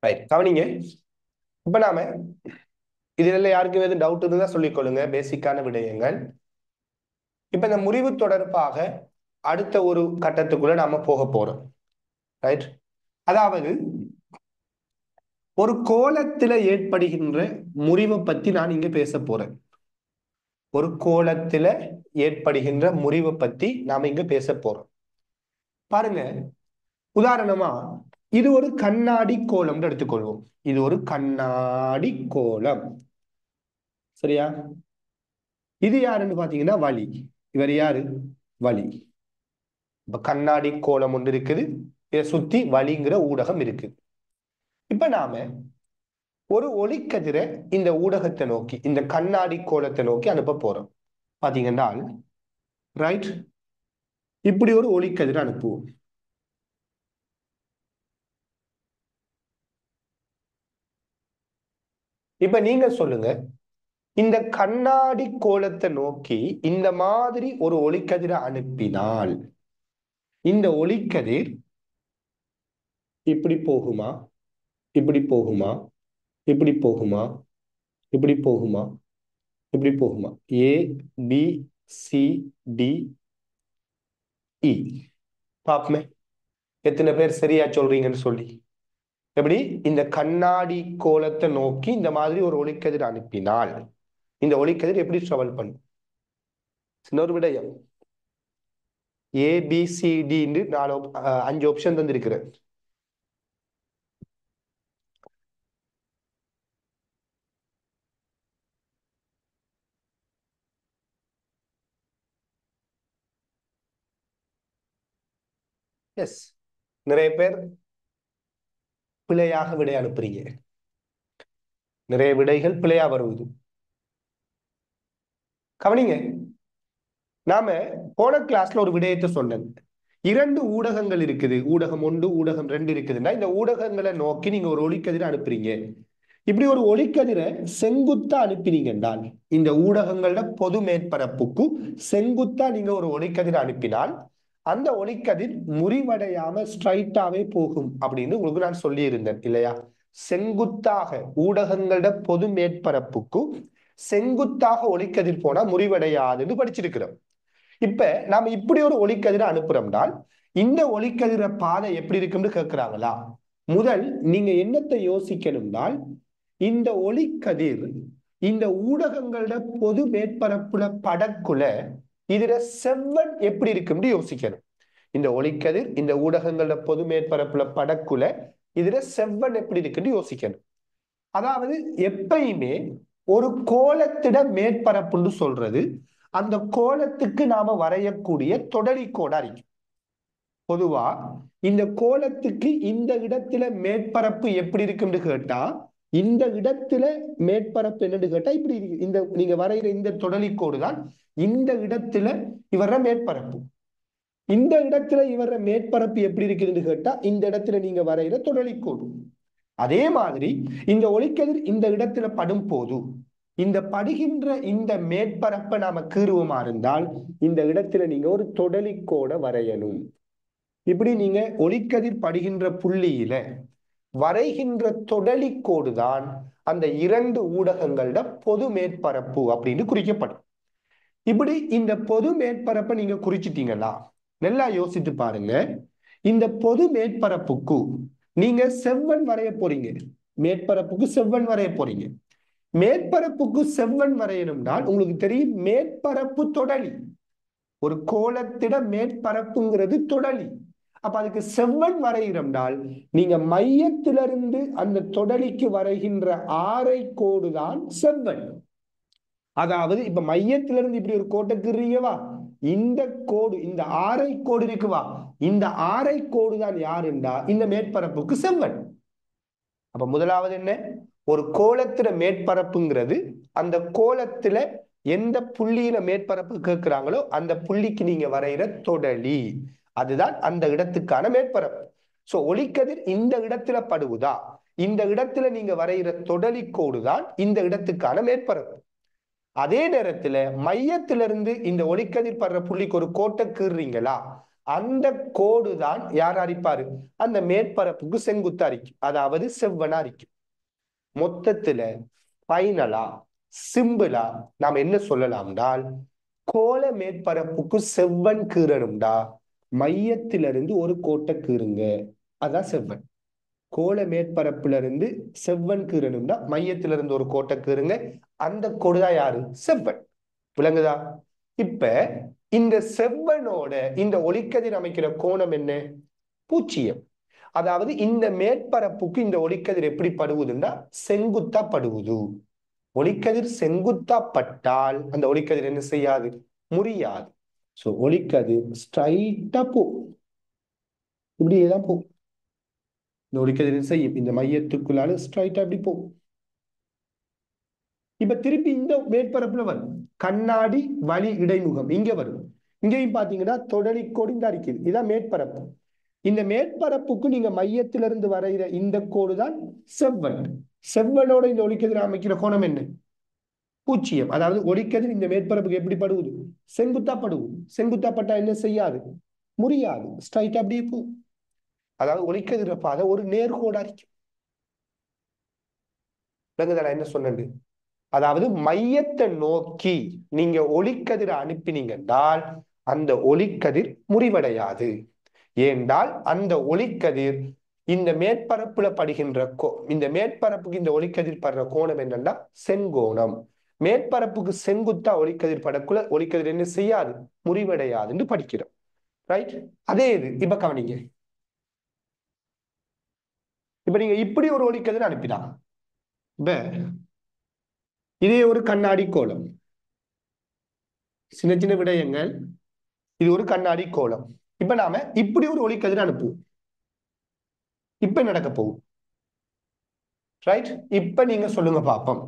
ரைட், கவனிங்க. இப்ப நாம இதுல யாருக்கும் எதுவும் டவுட் இருந்தா சொல்லிக்கொள்ளுங்க, பேசிக்கான விடயங்கள். இப்ப இந்த முறிவு தொடர்பாக அடுத்த ஒரு கட்டத்துக்குள்ள நாம போக போறோம். ரைட், அதாவது ஒரு கோலத்துல ஏற்படுகின்ற முறிவை பத்தி நான் இங்க பேச போறேன். ஒரு கோலத்துல ஏற்படுகின்ற முறிவை பத்தி நாம இங்க பேச போறோம். பாருங்க, உதாரணமா இது ஒரு கண்ணாடி கோலம் எடுத்துக்கொள்வோம். இது ஒரு கண்ணாடி கோலம், சரியா? இது யாருன்னு பாத்தீங்கன்னா வலி. இவர் யாரு? வலி. இப்ப கண்ணாடி கோலம் ஒன்று இருக்குது, இதை சுத்தி வலிங்கிற ஊடகம் இருக்கு. இப்ப நாம ஒரு ஒளிக்கதிரை இந்த ஊடகத்தை நோக்கி, இந்த கண்ணாடி கோலத்தை நோக்கி அனுப்ப போறோம். பாத்தீங்கன்னா ரைட், இப்படி ஒரு ஒளிக்கதிரை அனுப்புவோம். இப்ப நீங்க சொல்லுங்க, இந்த கண்ணாடி கோலத்தை நோக்கி இந்த மாதிரி ஒரு ஒளிக்கதிரை அனுப்பினால் இந்த ஒளிக்கதிர் இப்படி போகுமா, இப்படி போகுமா, இப்படி போகுமா, இப்படி போகுமா, இப்படி போகுமா? ஏ பி சி டி இ. பாப்பமே எத்தனை பேர் சரியா சொல்றீங்கன்னு சொல்லி. எப்படி இந்த கண்ணாடி கோலத்தை நோக்கி இந்த மாதிரி ஒரு ஒளிக்கதிர் அனுப்பினால் இந்த ஒளிக்கதிர் எப்படி ட்ராவல் பண்ணும்? இன்னொரு விடயம், ஏபிசிடி 5 ஆப்ஷன் தந்திருக்கிறேன். எஸ், நிறைய பேர் பிழையாக விடை அனுப்புறீங்க. நிறைய விடைகள் பிழையா வருவது. கவனிங்க, நாம போன கிளாஸ்ல ஒரு விடயத்தை சொன்னேன். 2 ஊடகங்கள் இருக்குது, ஊடகம் 1 ஊடகம் 2 இருக்குதுன்னா இந்த ஊடகங்களை நோக்கி நீங்க ஒரு ஒளிக்கதிரை அனுப்புறீங்க. இப்படி ஒரு ஒளிக்கதிரை செங்குத்தா அனுப்பினீங்க என்றால், இந்த ஊடகங்களோட பொது மேற்பரப்புக்கு செங்குத்தா நீங்க ஒரு ஒளிக்கதிரை அனுப்பினால் அந்த ஒளிக்கதிர் முறிவடையாம ஸ்ட்ரைட்டாவே போகும் அப்படின்னு உங்களுக்கு நான் சொல்லி இருந்தேன் இல்லையா? செங்குத்தாக ஊடகங்களோட பொது மேற்பரப்புக்கு செங்குத்தாக ஒளிக்கதிர் போனா முறிவடையாதுன்னு படிச்சிருக்கிறோம். இப்ப நாம இப்படி ஒரு ஒளிக்கதிரை அனுப்புறோம்னால் இந்த ஒளிக்கதிர பாதை எப்படி இருக்குன்னு கேட்கிறாங்களா? முதல் நீங்க என்னத்தை யோசிக்கணும்னால், இந்த ஒளிக்கதிர் இந்த ஊடகங்களோட பொது மேற்பரப்புல படக்குல இதுல செவ்வன் எப்படி இருக்குன்னு யோசிக்கணும். இந்த ஒளிக்கதிர் இந்த ஊடகங்களோட பொது மேற்பரப்புல படக்குல இதுல செவ்வன் எப்படி இருக்குன்னு யோசிக்கணும். அதாவது எப்பயுமே ஒரு கோலத்திட மேற்பரப்புன்னு சொல்றது அந்த கோலத்துக்கு நாம வரையக்கூடிய தொடரி கோடா இருக்கு. பொதுவா இந்த கோலத்துக்கு இந்த இடத்துல மேற்பரப்பு எப்படி இருக்குன்னு கேட்டா, இந்த இடத்துல மேற்பரப்பு என்னன்னு கேட்டா இப்படி இருக்கு. இந்த நீங்க வரைகிற இந்த தொடலிக்கோடு தான் இந்த இடத்துல இவர மேற்பரப்பு. இந்த இடத்துல இவர மேற்பரப்பு எப்படி இருக்குதுன்னு கேட்டா இந்த இடத்துல நீங்க வரைகிற தொடலிக்கோடு. அதே மாதிரி இந்த ஒளிக்கதிர் இந்த இடத்துல படும் போது இந்த படுகின்ற இந்த மேற்பரப்பை நாம கீறுவமா இருந்தால் இந்த இடத்துல நீங்க ஒரு தொடலிக்கோட வரையணும். இப்படி நீங்க ஒளிக்கதிர் படுகின்ற புள்ளியில வரைகின்ற தொடலிக்கோடு தான் அந்த இரண்டு ஊடகங்களோட பொது மேற்பரப்பு அப்படின்னு குறிக்கப்படும். இப்படி இந்த பொது மேற்பரப்பை நீங்க குறிச்சிட்டீங்கன்னா நல்லா யோசித்து பாருங்க. இந்த பொது மேற்பரப்புக்கு நீங்க செவ்வன் வரைய போறீங்க. மேற்பரப்புக்கு செவ்வன் வரைய போறீங்க. மேற்பரப்புக்கு செவ்வன் வரையணும்னால் உங்களுக்கு தெரியும் மேற்பரப்பு தொடலி. ஒரு கோலத்திட மேற்பரப்புங்கிறது தொடலி. அப்ப அதுக்கு செவ்வன் வரைகிறோம்னால் நீங்க மையத்திலிருந்து அந்த தொடலிக்கு வரைகின்ற ஆரை கோடுதான் செவ்வன். அதாவது இப்ப மையத்திலிருந்து இப்படி ஒரு கோட்டை கீறீங்கவா, இந்த கோடு இந்த ஆரை கோடு இருக்குவா, இந்த ஆரை கோடு தான் யாருண்டா இந்த மேற்பரப்புக்கு செவ்வன். அப்ப முதலாவது என்ன, ஒரு கோலத்தில மேற்பரப்புங்கிறது அந்த கோலத்துல எந்த புள்ளியில மேற்பரப்பு கேட்கிறாங்களோ அந்த புள்ளிக்கு நீங்க வரைகிற தொடலி, அதுதான் அந்த இடத்துக்கான மேற்பரப்பு. சோ ஒளிக்கதிர் இந்த இடத்துல படுவதா, இந்த இடத்துல நீங்க வரைகிற தொடலி கோடு தான் இந்த இடத்துக்கான மேற்பரப்பு. அதே நேரத்துல மையத்திலிருந்து இந்த ஒளிக்கதிர் படுற புள்ளிக்கு ஒரு கோட்டை கீறீங்களா, அந்த கோடு தான் யார் அரிப்பாரு, அந்த மேற்பரப்புக்கு செங்குத்தா அரிக்கும், அதாவது செவ்வனா அரிக்கும். மொத்தத்துல ஃபைனலா சிம்பிளா நாம் என்ன சொல்லலாம் என்றால், கோல மேற்பரப்புக்கு செவ்வன் கீறணும்டா மையத்திலிருந்து ஒரு கோட்டை கீறுங்க, அதான் செவ்வன். கோல மேற்பரப்புல இருந்து செவ்வன் கீறணும்னா மையத்திலிருந்து ஒரு கோட்டை கீறுங்க, அந்த கோடுதான் யாரு, செவ்வன். விளங்குதா? இப்ப இந்த செவ்வனோட இந்த ஒளிக்கதிர் அமைக்கிற கோணம் என்ன, பூஜ்ஜியம். அதாவது இந்த மேற்பரப்புக்கு இந்த ஒளிக்கதிர் எப்படி படுவதுன்னா செங்குத்தா படுவது. ஒளிக்கதிர் செங்குத்தா பட்டால் அந்த ஒளிக்கதிர் என்ன செய்யாது, முறியாது. சோ ஒளிக்கதிர் ஸ்ட்ரைட்டா போ, இப்படியேதான் போ. இந்த ஒளிக்கதிர் செய்யும் இந்த மையத்துக்குள்ளால ஸ்ட்ரைட்டா இப்படி போ. இப்ப திருப்பி இந்த மேற்பரப்புல வரும் கண்ணாடி வழி இடைமுகம், இங்க வரும். இங்கேயும் பாத்தீங்கன்னா தொடலிக்கோடு இந்த அரிக்குது, இதான் மேற்பரப்பு. இந்த மேற்பரப்புக்கு நீங்க மையத்திலிருந்து வரைகிற இந்த கோடு தான் செவ்வன். செவ்வனோட இந்த ஒளிக்கதிர் அமைக்கிற கோணம் என்ன, பூஜ்ஜியம். அதாவது ஒளிக்கதிர் இந்த மேற்பரப்புக்கு எப்படி படுவது, செங்குத்தா படுவது. செங்குத்தா பட்டா என்ன செய்யாது, முறியாது, ஸ்ட்ரைட் அப்படியே போ. அதாவது ஒளிக்கதிர பாதை ஒரு நேர்கோடா இருக்கும். என்ன சொன்னது, அதாவது மையத்தை நோக்கி நீங்க ஒளிக்கதிர அனுப்பினீங்க என்றால் அந்த ஒளிக்கதிர் முறிவடையாது. ஏண்டால் அந்த ஒளிக்கதிர் இந்த மேற்பரப்புல படுகின்ற இந்த மேற்பரப்புக்கு இந்த ஒளிக்கதிர் படுற கோணம் என்னன்னா செங்கோணம். மேற்பரப்புக்கு செங்குத்தா ஒளிக்கதிர் படக்குள்ள ஒளிக்கதிர் என்ன செய்யாது, முறிவடையாதுன்னு படிக்கிறோம். ரைட்? அதே இது இப்ப கவனிங்க. இப்ப நீங்க இப்படி ஒரு ஒளிக்கதிர் அனுப்பினா, இப்ப இதே ஒரு கண்ணாடி கோலம், சின்ன சின்ன விடயங்கள், இது ஒரு கண்ணாடி கோலம். இப்ப நாம இப்படி ஒரு ஒளிக்கதிர் அனுப்புவோம். இப்ப நடக்க போகும். ரைட்? இப்ப நீங்க சொல்லுங்க பாப்போம்,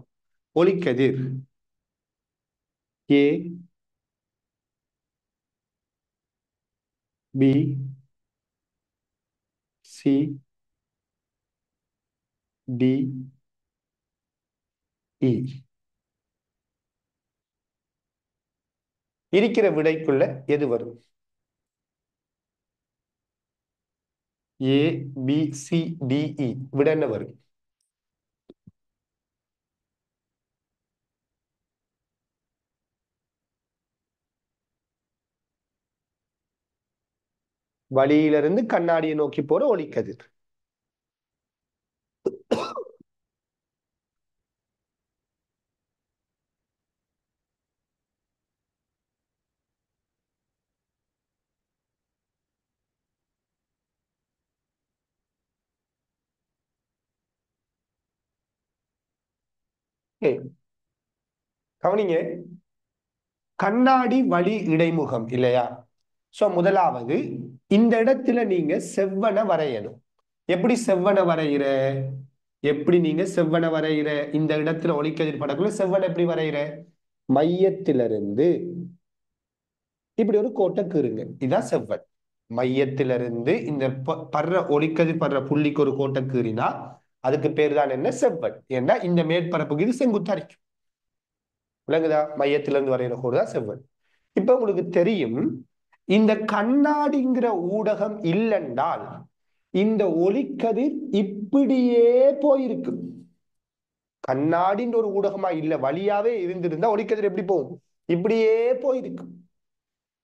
ஒளிக்கதிர் ஏ பி சி டி இ இருக்கிற விடைக்குள்ள எது வரும், ஏ பி சி டி இ விட என்ன வரும், வழியிலிருந்து கண்ணாடியை நோக்கி போற ஒளிக்கதிர். கவனிங்க, கண்ணாடி வழி இடைமுகம் இல்லையா. சோ முதலாவது இந்த இடத்துல நீங்க செவ்வன வரையணும். எப்படி செவ்வன வரைகிற, எப்படி நீங்க செவ்வன வரைகிற, இந்த இடத்துல ஒளிக்கதிர் படக்குள்ள செவ்வன எப்படி வரைகிற, மையத்திலிருந்து இப்படி ஒரு கோட்டை கீறுங்க, இதான் செவ்வன். மையத்திலிருந்து இந்த படுற ஒளிக்கதிர் படுற புள்ளிக்கு ஒரு கோட்டை கீறினா அதுக்கு பேர் தான் என்ன, செவ்வன். ஏன்னா இந்த மேற்பரப்புக்கு இது செங்குத்தா இருக்கும். விளங்குதா, மையத்திலிருந்து வரைகிற கோடு தான் செவ்வன். இப்ப உங்களுக்கு தெரியும், இந்த கண்ணாடிங்கிற ஊடகம் இல்லைன்றால் இந்த ஒளிக்கதிர் இப்படியே போயிருக்கு. கண்ணாடின்ற ஒரு ஊடகமா இல்ல, வழியாவே இருந்திருந்தா ஒளிக்கதிர் எப்படி போகும்? இப்படியே போயிருக்கு.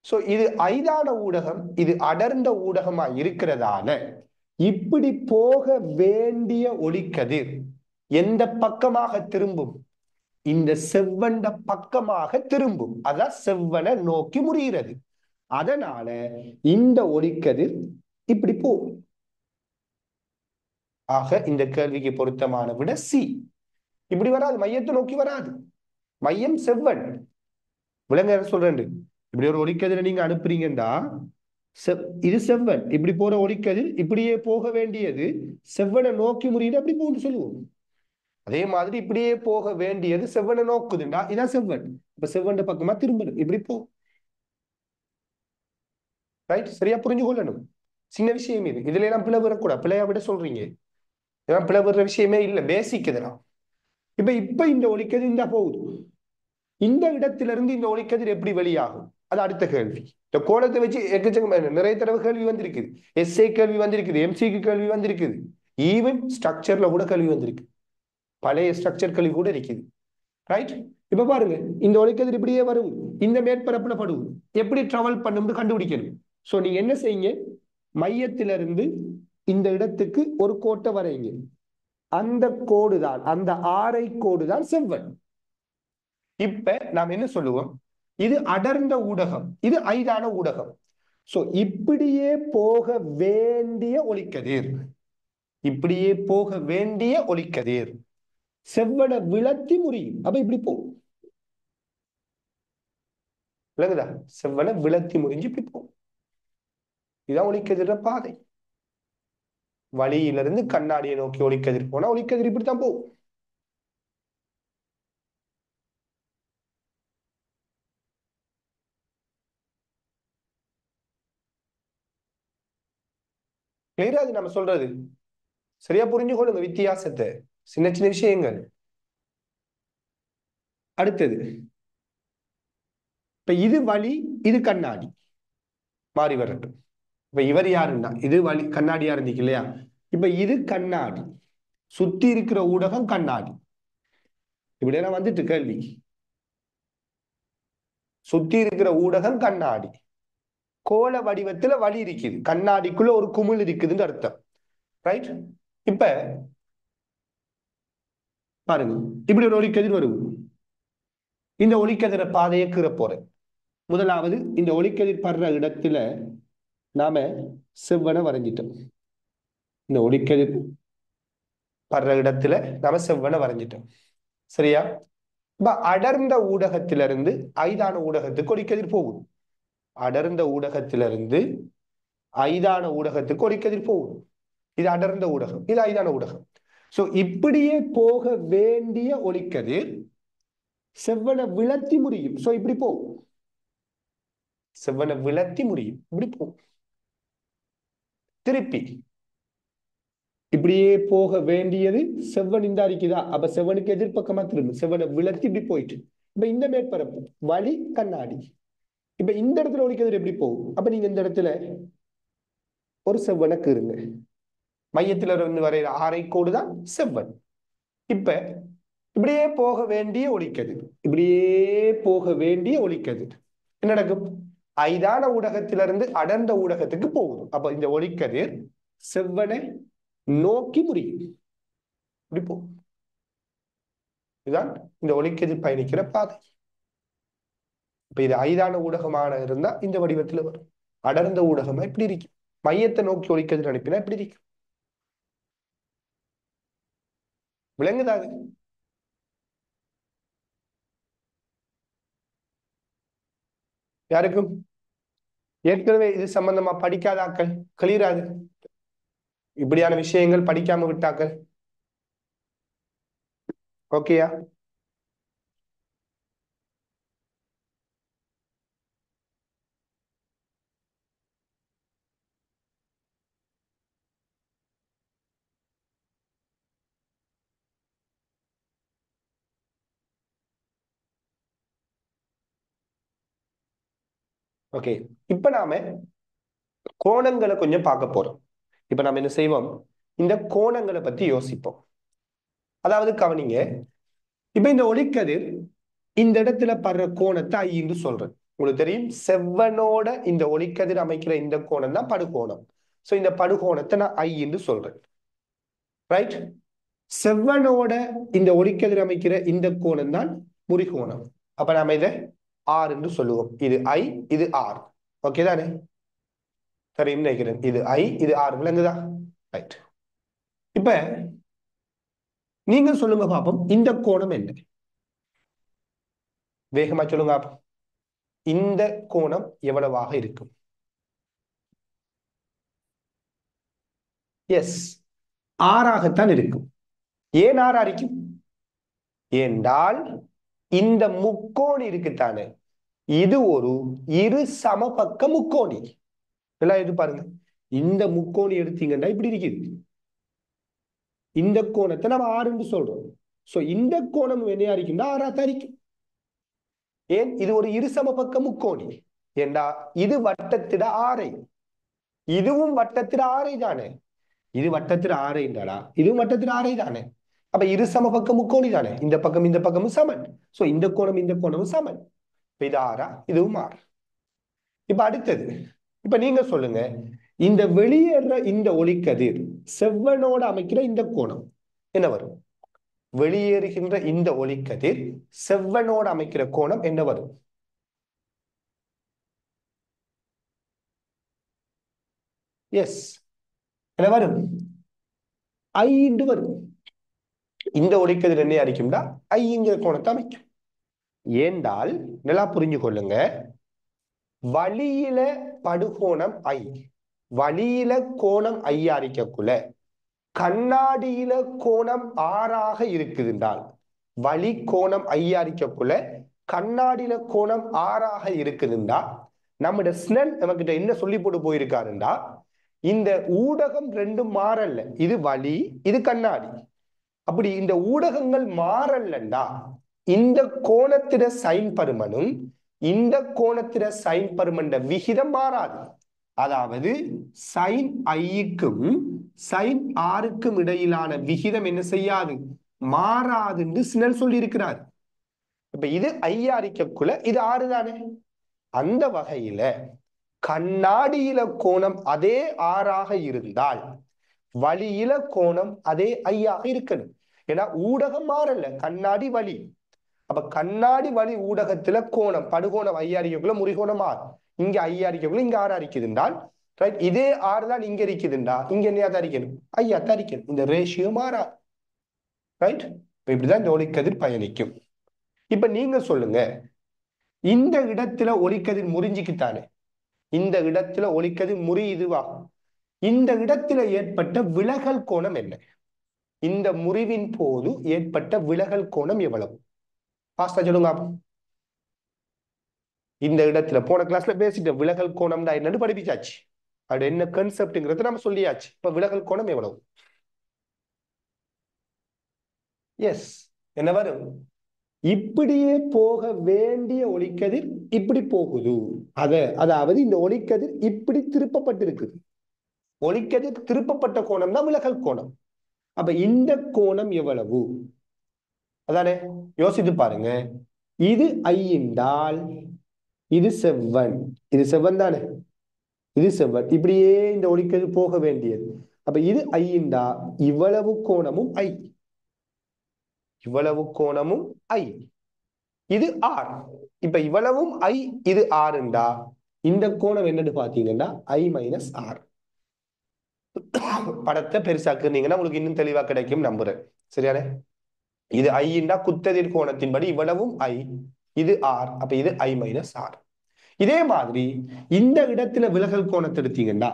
சோ இது ஐதான ஊடகம், இது அடர்ந்த ஊடகமா இருக்கிறதால இப்படி போக வேண்டிய ஒளிக்கதிர் எந்த பக்கமாக திரும்பும்? இந்த செவ்வண்ட பக்கமாக திரும்பும். அதான் செவ்வனை நோக்கி முடிகிறது. அதனால இந்த ஒளிக்கதிர் இப்படி போகும். ஆக இந்த கேள்விக்கு பொருத்தமான விட சி. இப்படி வராது, மையத்தை நோக்கி வராது. மையம் செவ்வன். விலங்க சொல்றேன், இப்படி ஒரு ஒளிக்கதிரை நீங்க அனுப்புறீங்கடா, இது செவ்வன். இப்படி போற ஒளிக்கதிர் இப்படியே போக வேண்டியது செவ்வனை நோக்கி முறியீடு அப்படி போகுன்னு சொல்லுவோம். அதே மாதிரி இப்படியே போக வேண்டியது செவ்வனை நோக்குதுண்டா, இதான் செவ்வன். இப்ப செவ்வன் பக்கமா திரும்பணும், இப்படி போ. ரைட், சரியா புரிஞ்சு கொள்ளணும். சின்ன விஷயம் இது, இதுல எல்லாம் பிளவு வரக்கூடாது. பிள்ளையா விட சொல்றீங்க, இதெல்லாம் பிளவுற விஷயமே இல்ல, பேசிக் இதெல்லாம். இப்ப இந்த ஒளிக்கதிர் இந்த போகுது, இந்த இடத்திலிருந்து இந்த ஒளிக்கதிர் எப்படி வெளியாகும்? அது அடுத்த கேள்வி. இந்த கோலத்தை வச்சு எக்கச்சக்கம் நிறைய தடவை கேள்வி வந்திருக்குது. எஸ்ஏ கேள்வி வந்திருக்குது, எம்சிக்கு கேள்வி வந்திருக்குது, ஈவன் ஸ்ட்ரக்சர்ல கூட கேள்வி வந்திருக்கு. பழைய ஸ்ட்ரக்சர் கேள்வி கூட இருக்குது. ரைட். இப்ப பாருங்க, இந்த ஒளிக்கதிர் இப்படியே வரும், இந்த மேற்பரப்புல படும், எப்படி டிராவல் பண்ணும்னு கண்டுபிடிக்கணும். சோ நீங்க என்ன செய்யுங்க, மையத்திலிருந்து இந்த இடத்துக்கு ஒரு கோட்டை வரைங்க. அந்த கோடு தான், அந்த ஆரை கோடு தான் செவ்வன். இப்ப நாம் என்ன சொல்லுவோம், இது அடர்ந்த ஊடகம், இது ஐதான ஊடகம். சோ இப்படியே போக வேண்டிய ஒளிக்கதிர், இப்படியே போக வேண்டிய ஒளிக்கதிர் செவ்வனை விளத்தி முறியும். அப்ப இப்படி போகும், விளங்குதா? செவ்வனை விளத்தி முறிஞ்சு இப்படி போகும். இதுதான் ஒளிக்கதிர பாதை. வழியிலிருந்து கண்ணாடியை நோக்கி ஒளிக்கதிர் போனா ஒளிக்கதிர் இப்படித்தான் போகும். கிளியரா அது நம்ம சொல்றது? சரியா புரிஞ்சு கொள்ளுங்க வித்தியாசத்தை, சின்ன சின்ன விஷயங்கள். அடுத்தது, இப்ப இது வழி, இது கண்ணாடி, மாறி வரட்டும். இப்ப இவர் யாருன்னா, இது வழி கண்ணாடியா இருந்துச்சு இல்லையா? இப்ப இது கண்ணாடி, சுத்தி இருக்கிற ஊடகம் கண்ணாடி. இப்படியெல்லாம் வந்துட்டு கேள்வி. சுத்தி இருக்கிற ஊடகம் கண்ணாடி, கோள வடிவத்துல வழி இருக்குது, கண்ணாடிக்குள்ள ஒரு குமிழ் இருக்குதுன்னு அர்த்தம். ரைட். இப்ப பாருங்க, இப்படி ஒரு ஒளிக்கதிர் வரும். இந்த ஒளிக்கதிர பாதையை கீற போறேன். முதலாவது, இந்த ஒளிக்கதிர் படுற இடத்துல நாம செவ்வனை வரைஞ்சிட்டோம். இந்த ஒளிக்கதிர் படுற இடத்துல நாம செவ்வனை வரைஞ்சிட்டோம், சரியா? இப்ப அடர்ந்த ஊடகத்திலிருந்து ஐதான ஊடகத்துக்கு ஒளிக்கதிர் போகும். அடர்ந்த ஊடகத்திலிருந்து ஐதான ஊடகத்துக்கு ஒளிக்கதிர் போகும். இது அடர்ந்த ஊடகம், இது ஐதான ஊடகம். சோ இப்படியே போக வேண்டிய ஒளிக்கதிர் செவ்வனை விளத்தி முறியும். சோ இப்படி போகும், செவ்வனை விளத்தி முறியும், இப்படி போகும். திருப்பி இப்படியே போக வேண்டியது செவ்வன் இந்த அறிக்குதா, அப்ப செவ்வனுக்கு எதிர்பக்கமா திரும்ப செவ்வனை விளத்தி இப்படி போயிட்டு, இப்ப இந்த மேற்பரப்பு வழி கண்ணாடி. இப்ப இந்த இடத்துல ஒளிக்கதிர் எப்படி போகும்? அப்ப நீங்க இந்த இடத்துல ஒரு செவ்வனை கீறுங்க. மையத்துல இருந்து வரைகிற ஆரை கோடு தான் செவ்வன். இப்ப இப்படியே போக வேண்டிய ஒளிக்கதிர், இப்படியே போக வேண்டிய ஒளிக்கதிர் என்ன நடக்கும்? ஐதான ஊடகத்திலிருந்து அடர்ந்த ஊடகத்துக்கு போகும். அப்ப இந்த ஒளிக்கதிர் செவ்வனை நோக்கி முறியும், இப்படி போகும். இதுதான் இந்த ஒளிக்கதிர் பயணிக்கிற பாதை. இப்ப இது ஐதான ஊடகமான இருந்தா இந்த வடிவத்துல வரும். அடர்ந்த ஊடகமா இப்படி இருக்கு, மையத்தை நோக்கி ஒளிக்கதிர் அனுப்பினா இப்படி இருக்கு. விளங்குதா அது? யாருக்கும் ஏற்கனவே இது சம்பந்தமா படிக்காதாக்கள் கிளியராது? இப்படியான விஷயங்கள் படிக்காம விட்டாக்கள் ஓகேயா? ஓகே. இப்ப நாம கோணங்களை கொஞ்சம் பார்க்க போறோம். இப்ப நம்ம என்ன செய்வோம், இந்த கோணங்களை பத்தி யோசிப்போம். அதாவது கவனிங்க, இப்ப இந்த ஒளிக்கதிர் இந்த இடத்துல படுற கோணத்தை ஐ என்று சொல்றேன். உங்களுக்கு தெரியும், செவ்வனோட இந்த ஒளிக்கதிர் அமைக்கிற இந்த கோணம் தான் படுகோணம். சோ இந்த படுகோணத்தை நான் ஐ என்று சொல்றேன். ரைட். செவ்வனோட இந்த ஒளிக்கதிர் அமைக்கிற இந்த கோணம் தான் முறிகோணம். அப்ப நாம இதை ஆர் என்று சொல்லுவோம். இது ஐ, இது ஆர். ஓகே தானே? சரி, நினைக்கிறேன் இது ஐ, இது ஆர். விளங்குதா? ரைட். இப்ப நீங்க சொல்லுங்க பாப்போம், இந்த கோணம் என்ன? வேகமா சொல்லுங்க. இந்த கோணம் எவ்வளவாக இருக்கும்? எஸ், ஆறாகத்தான் இருக்கும். ஏன் ஆறா இருக்கும்? ஏண்டால் இந்த முக்கோணி இருக்குத்தானே, இது ஒரு இரு சமபக்க முக்கோணி. எல்லாம் எது பாருங்க, இந்த முக்கோணி எடுத்தீங்கன்னா இப்படி இருக்குது. இந்த கோணத்தை நம்ம ஆறுன்னு சொல்றோம். சோ இந்த கோணம் என்னையா இருக்குன்னா ஆறா தான் இருக்கும். ஏன்? இது ஒரு இரு சமபக்க முக்கோணி. ஏண்டா இது வட்டத்திட ஆரை, இதுவும் வட்டத்திட ஆரை தானே. இது வட்டத்திட ஆரை தாடா, இதுவும் வட்டத்திட ஆரை தானே. அப்ப இரு சமபக்க முக்கோணி தானே, இந்த பக்கம் இந்த பக்கமும் சமன். சோ இந்த கோணம் இந்த கோணமும் சமன். இது ஆறா, இதுவும் ஆறு. இப்ப அடுத்தது, இப்ப நீங்க சொல்லுங்க, இந்த வெளியேற இந்த ஒளிக்கதிர் செவ்வனோட அமைக்கிற இந்த கோணம் என்ன வரும்? வெளியேறுகின்ற இந்த ஒளிக்கதிர் செவ்வனோட அமைக்கிற கோணம் என்ன வரும்? எஸ், என்ன வரும்? ஐ என்று வரும். இந்த ஒளிக்கதிர் என்ன அடிக்கும்டா ஐங்கிற கோணத்தை அமைக்கும். ஏண்டால் நல்லா புரிஞ்சு கொள்ளுங்க, வழியில படுகோணம் ஐ, வழியில கோணம் ஐயா அடிக்கக்குள்ள கண்ணாடியில கோணம் ஆறாக இருக்குதுன்றால், வழி கோணம் ஐயா அடிக்கக்குள்ள கண்ணாடியில கோணம் ஆறாக இருக்குதுண்டா, நம்முடைய ஸ்னெல் நமக்கிட்ட என்ன சொல்லி போட்டு போயிருக்காருண்டா, இந்த ஊடகம் ரெண்டும் மாறல்ல, இது வழி இது கண்ணாடி. அப்படி இந்த ஊடகங்கள் மாறல்லண்டா இந்த கோணத்திட சைன் பருமனும் இந்த கோணத்திட சைன் பருமன் விகிதம் மாறாது. அதாவது சைன் ஐக்கும் சைன் ஆருக்கும் இடையிலான விகிதம் என்ன செய்யாது? மாறாது என்று ஸ்னெல் சொல்லி இருக்கிறார். இப்ப இது ஐயா அரிக்கக்குள்ள இது ஆறு தானே. அந்த வகையில கண்ணாடியில கோணம் அதே ஆறாக இருந்தால் வழியில கோணம் அதே ஐயாக இருக்கணும். ஏன்னா ஊடகம் மாறல, கண்ணாடி வழி. அப்ப கண்ணாடி வழி ஊடகத்துல கோணம் படுகோணம் ஐயா அரிக்கக்குள்ள முறிகோணம் ஆறு, இங்க ஐயா அரிக்கக்குள்ள இங்க ஆறு அரிக்குதுண்டால் ரைட், இதே ஆறு தான் இங்க இருக்குதுண்டா, இங்க என்னையா தரிக்கணும்? ஐயா தரிக்கணும். இந்த ரேஷியோ மாறா. ரைட். இப்படிதான் இந்த ஒளிக்கதிர் பயணிக்கும். இப்ப நீங்க சொல்லுங்க, இந்த இடத்துல ஒளிக்கதிர் முறிஞ்சுக்குத்தானே, இந்த இடத்துல ஒளிக்கதிர் முறியுதுவா, இந்த இடத்துல ஏற்பட்ட விலகல் கோணம் என்ன? இந்த முறிவின் போது ஏற்பட்ட விலகல் கோணம் எவ்வளவு? பாஸ்டா சொல்லுங்க. இந்த இடத்துல போன கிளாஸ்ல பேசிட்ட விலகல் கோணம் தான் என்னன்னு படிப்பிச்சாச்சு. அது என்ன கான்செப்ட்ங்கிறது நம்ம சொல்லியாச்சு. இப்ப விலகல் கோணம் எவ்வளவு? எஸ், என்ன வரும்? இப்படியே போக வேண்டிய ஒளிக்கதிர் இப்படி போகுது. அதாவது இந்த ஒளிக்கதிர் இப்படி திருப்பப்பட்டிருக்கு. ஒளிக்கதிர் திருப்பப்பட்ட கோணம் தான் விலகல் கோணம். அப்ப இந்த கோணம் எவ்வளவு? அதானே, யோசித்து பாருங்க. இது ஐ என்றால் இது செவ்வன், இது செவ்வன் தானே, இது செவ்வன். இப்படியே இந்த ஒளிக்கதிர் போக வேண்டியது. அப்ப இது ஐ என்றா இவ்வளவு கோணமும் ஐ, இவ்வளவு கோணமும் ஐ, இது ஆர். இப்ப இவ்வளவும் ஐ, இது ஆறுண்டா இந்த கோணம் என்னன்னு பாத்தீங்கன்னா ஐ மைனஸ் ஆர். படத்தை பெருசாக்குனீங்கன்னா உங்களுக்கு இன்னும் தெளிவா கிடைக்கும் நம்புறேன். சரியானே? இது ஐண்டா குத்ததிர் கோணத்தின்படி இவ்வளவும் ஐ, இது ஆர். அப்ப இது ஐ மைனஸ் ஆர். இதே மாதிரி இந்த இடத்துல விலகல் கோணத்தை எடுத்தீங்கன்னா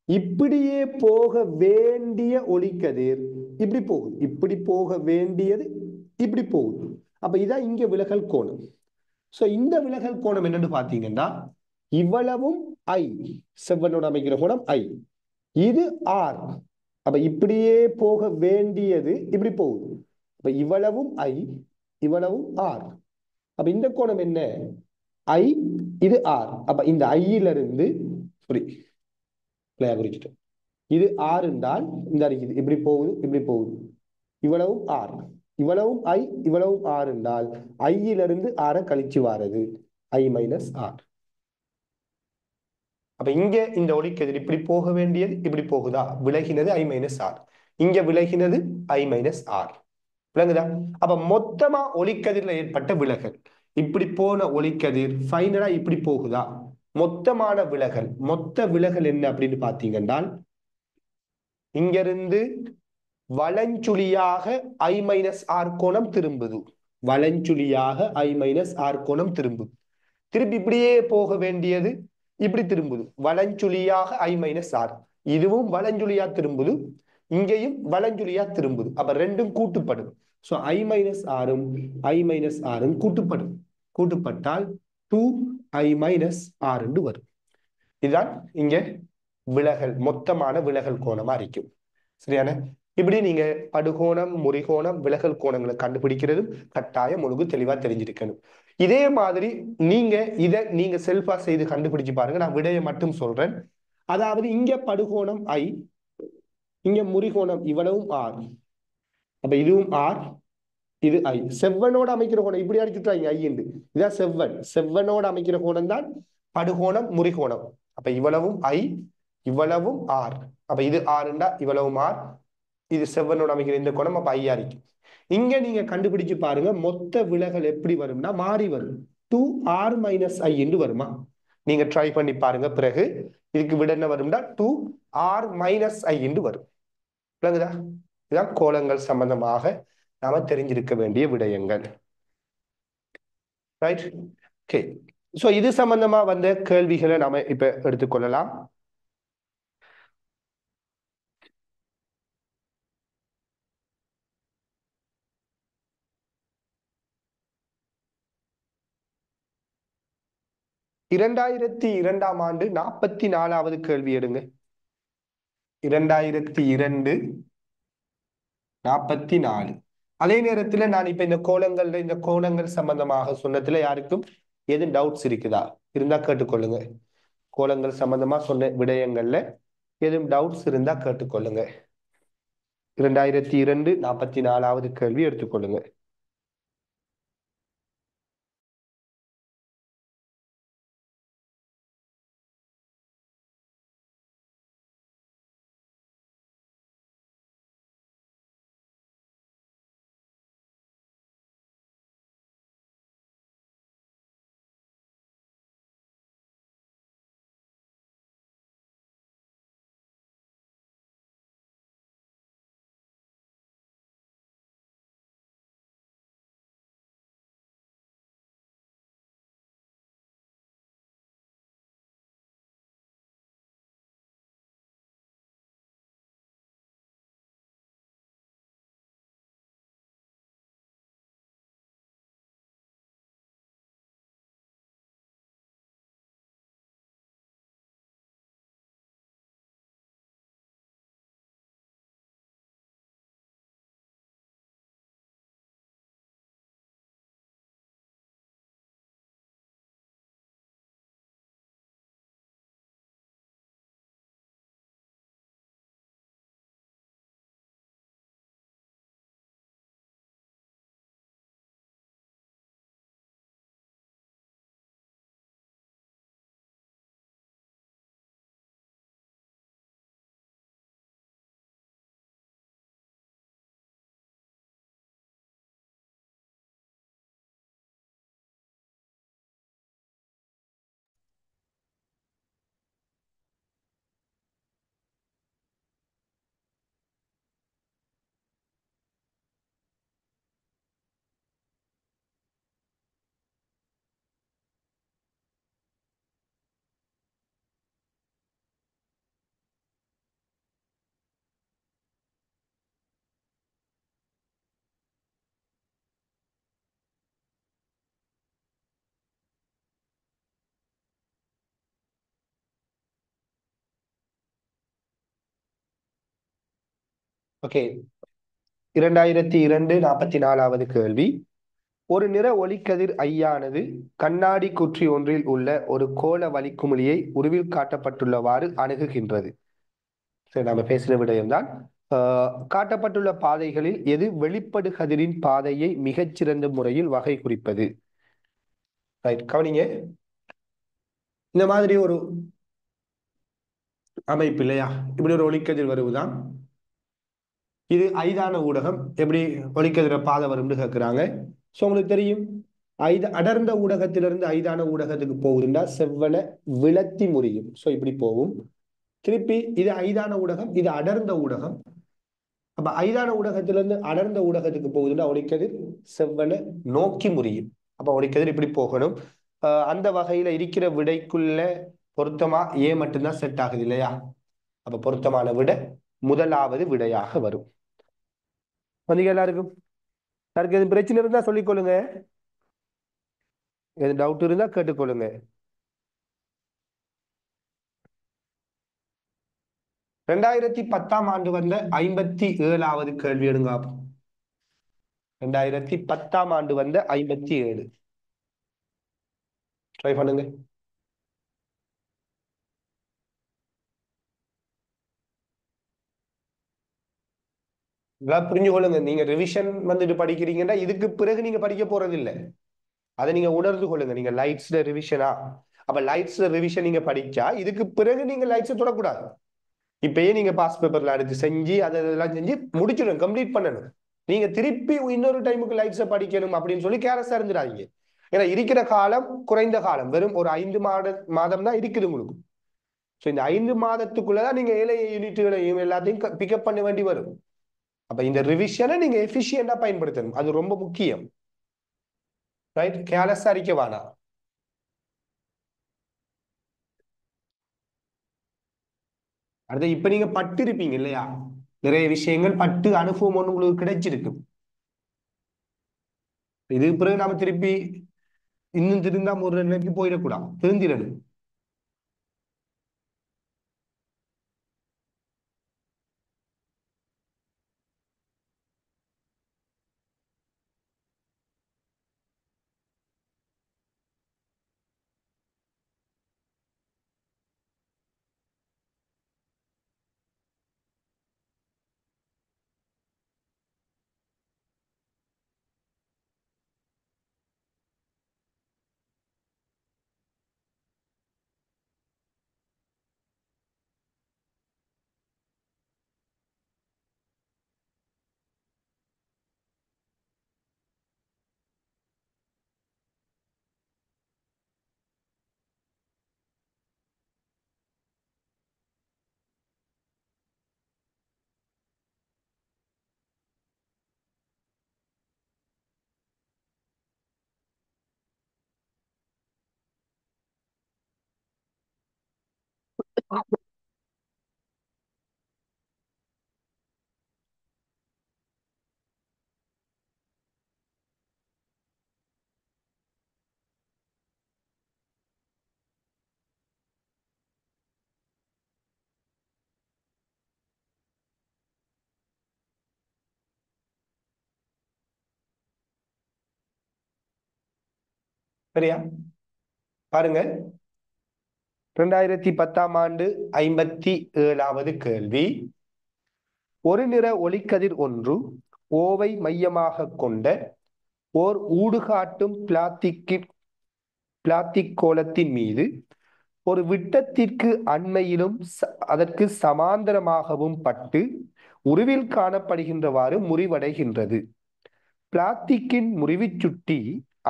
இப்படியே போக வேண்டிய ஒளிக்கதிர் இப்படி போகுது, இப்படி போக வேண்டியது இப்படி போகுது. அப்ப இதான் இங்க விலகல் கோணம். சோ இந்த விலகல் கோணம் என்னன்னு பாத்தீங்கன்னா இவ்வளவும் ஐ, செவ்வனோட அமைக்கிற கோணம் ஐ, இது ஆர். அப்ப இப்படியே போக வேண்டியது இப்படி போகுது. அப்ப இவ்வளவும் ஐ, இவ்வளவும் ஆர். அப்ப இந்த கோணம் என்ன? ஐ, இது ஆர். அப்ப இந்த ஐயில இருந்து குறிச்சிட்டு இது ஆர் என்றால் இந்த இருக்குது இப்படி போகுது, இப்படி போகுது, இவ்வளவும் ஆர். இவ்வளவும் ஐ இவ்வளவும் ஆர் என்றால் ஐயிலிருந்து ஆரை கழிச்சு வாரது ஐ மைனஸ் ஆர். அப்ப இங்க இந்த ஒளிக்கதிர் இப்படி போக வேண்டியது இப்படி போகுதா, விலகினது ஐ மைனஸ் ஆர், இங்க விலகினது ஐ மைனஸ் ஆர். விளங்குதா? அப்ப மொத்தமா ஒளிக்கதிர்ல ஏற்பட்ட விலகல், இப்படி போன ஒளிக்கதிர் ஃபைனலா இப்படி போகுதா, மொத்தமான விலகல், மொத்த விலகல் என்ன அப்படின்னு பாத்தீங்கன்னா இங்கிருந்து வலஞ்சுழியாக ஐ மைனஸ் ஆர் கோணம் திரும்புது, வலஞ்சுழியாக ஐ மைனஸ் ஆர் கோணம் திரும்புது. திருப்பி இப்படியே போக வேண்டியது இப்படி திரும்புது, வலஞ்சுழியாக ஐ மைனஸ் ஆர். இதுவும் வலஞ்சுழியா திரும்புது, இங்கேயும் வலஞ்சுழியா திரும்புது. அப்ப ரெண்டும் கூட்டுப்படும். சோ ஐ மைனஸ் ஆரும் ஐ மைனஸ் ஆரும் கூட்டுப்படும். கூட்டுப்பட்டால் 2i மைனஸ் ஆர் என்று வரும். இதுதான் இங்க விலகல், மொத்தமான விலகல் கோணமா இருக்கும். சரியான? இப்படி நீங்க படுகோணம், முறிகோணம், விலகல் கோணங்களை கண்டுபிடிக்கிறதும் கட்டாயம் உனக்கு தெளிவா தெரிஞ்சிருக்கணும். இதே மாதிரி நீங்க செல்ஃபா செய்து கண்டுபிடிச்சு பாருங்க. நான் விடையை மட்டும் சொல்றேன். அதாவது இங்க படுகோணம் ஐ, இங்க முறிகோணம் இவ்வளவும் ஆர். அப்ப இதுவும் ஆர், இது ஐ. செவ்வனோட அமைக்கிற கோணம் இப்படி அடிச்சுட்டாங்க ஐ என்று. இதான் செவ்வன். செவ்வனோட அமைக்கிற கோணம் தான் படுகோணம், முறிகோணம். அப்ப இவ்வளவும் ஐ, இவ்வளவும் ஆர். அப்ப இது ஆறுண்டா இவ்வளவும் ஆர், இது செவ்வனோட அமைக்கிற இந்த கோணம். அப்ப ஐயா இருக்கு. இங்க நீங்க கண்டுபிடிச்சு பாருங்க, மொத்த விலகல் எப்படி வரும்னா மாறி வரும். 2r மைனஸ் ஐ என்று வருமா? நீங்க ட்ரை பண்ணி பாருங்க. பிறகு இதுக்கு விட என்ன வரும்னா 2r மைனஸ் ஐ என்று வரும். விளங்குதா? இதுதான் கோலங்கள் சம்பந்தமாக நாம தெரிஞ்சிருக்க வேண்டிய விடயங்கள். ரைட்? ஓகே. சோ இது சம்பந்தமா வந்த கேள்விகளை நாம இப்ப எடுத்துக்கொள்ளலாம். இரண்டாயிரத்தி இரண்டாம் ஆண்டு 44வது கேள்வி எடுங்க. 2002 44. அதே நேரத்துல நான் இப்ப இந்த கோணங்கள் சம்பந்தமாக சொன்னதுல யாருக்கும் எதுவும் டவுட்ஸ் இருக்குதா? இருந்தா கேட்டுக்கொள்ளுங்க. கோலங்கள் சம்பந்தமா சொன்ன விடயங்கள்ல எதுவும் டவுட்ஸ் இருந்தா கேட்டுக்கொள்ளுங்க. 2002 44வது கேள்வி எடுத்துக்கொள்ளுங்க. ஓகே. 2002 44வது கேள்வி. ஒரு நிற ஒளிக்கதிர் ஐயானது கண்ணாடி குற்றி ஒன்றில் உள்ள ஒரு கோள வளிக்குமிழியை உருவில் காட்டப்பட்டுள்ளவாறு அணுகுகின்றது. சரி, நம்ம பேசுற விடயம் தான். காட்டப்பட்டுள்ள பாதைகளில் எது வெளிப்படு கதிரின் பாதையை மிகச்சிறந்த முறையில் வகை குறிப்பது? ரைட், கவனிங்க. இந்த மாதிரி ஒரு அமைப்பு இல்லையா, இப்படி ஒரு ஒளிக்கதிர் வருவதுதான். இது ஐதான ஊடகம். எப்படி ஒளிக்கதிர பாதை வரும்னு கேட்கிறாங்க. ஸோ உங்களுக்கு தெரியும், அடர்ந்த ஊடகத்திலிருந்து ஐதான ஊடகத்துக்கு போகுதுன்னா செவ்வன விளத்தி முறியும். ஸோ இப்படி போகும். திருப்பி இது ஐதான ஊடகம், இது அடர்ந்த ஊடகம். அப்ப ஐதான ஊடகத்திலிருந்து அடர்ந்த ஊடகத்துக்கு போகுதுன்னா ஒளிக்கதிர் செவ்வன நோக்கி முறியும். அப்ப ஒளிக்கதிர் இப்படி போகணும். அந்த வகையில இருக்கிற விடைக்குள்ள பொருத்தமா ஏ மட்டும்தான் செட் ஆகுது இல்லையா? அப்ப பொருத்தமான விடை முதலாவது விடையாக வரும். வந்தீங்க எல்லாருக்கும்? யாருக்கு எதுவும் பிரச்சனை இருந்தா சொல்லிக்கொள்ளுங்க, எது டவுட் இருந்தா கேட்டுக்கொள்ளுங்க. 2010ஆம் ஆண்டு வந்த 57வது கேள்வி எடுங்க. 2010ஆம் ஆண்டு வந்த 57. ட்ரை பண்ணுங்க. புரிஞ்சு கொள்ளுங்க. நீங்க ரிவிஷன் வந்துட்டு படிக்கிறீங்கன்னா இதுக்கு பிறகு நீங்க படிக்க போறது இல்லை. அதை நீங்க உணர்ந்து கொள்ளுங்க. நீங்க லைட்ஸ்ல ரிவிஷனா, அப்ப லைட்ஸ்ல ரிவிஷன் நீங்க படிச்சா இதுக்கு பிறகு நீங்க லைட்ஸ் தொடக்கூடாது. இப்பயே நீங்க பாஸ் பேப்பர்ல எடுத்து செஞ்சு அதெல்லாம் செஞ்சு முடிச்சிடும், கம்ப்ளீட் பண்ணணும். நீங்க திருப்பி இன்னொரு டைமுக்கு லைட்ஸை படிக்கணும் அப்படின்னு சொல்லி கேரஸா இருந்துடாதீங்க. ஏன்னா இருக்கிற காலம் குறைந்த காலம், வெறும் ஒரு 5 மாதம் தான் இருக்குது உங்களுக்கு. ஸோ இந்த 5 மாதத்துக்குள்ளதான் நீங்க ஏழை யூனிட்டுகளையும் எல்லாத்தையும் பிக்கப் பண்ண வேண்டி வரும். அப்ப இந்த ரிவிஷனை நீங்க எஃபிஷியண்டா பயன்படுத்தணும், அது ரொம்ப முக்கியம். ரைட், கேர்லெஸ்ஸா இருக்க வேணாம். அடுத்து இப்ப நீங்க பட்டு இருப்பீங்க இல்லையா, நிறைய விஷயங்கள் பட்டு அனுபவம் ஒன்று உங்களுக்கு கிடைச்சிருக்கு. இதுக்கு பிறகு நாம திருப்பி இன்னும் திருந்தா ஒரு நிலைக்கு போயிடக்கூடாது, திருந்திடணும். சரியா? பாருங்க, 2010ஆம் ஆண்டு 57வது கேள்வி. ஒரு நிற ஒளிக்கதிர் ஒன்று ஓவை மையமாக கொண்ட ஓர் ஊடுகாட்டும் பிளாத்திக் கோலத்தின் மீது ஒரு விட்டத்திற்கு அண்மையிலும் அதற்கு சமாந்தரமாகவும் பட்டு உருவில் காணப்படுகின்றவாறு முறிவடைகின்றது. பிளாத்திக்கின் முறிவு சுட்டி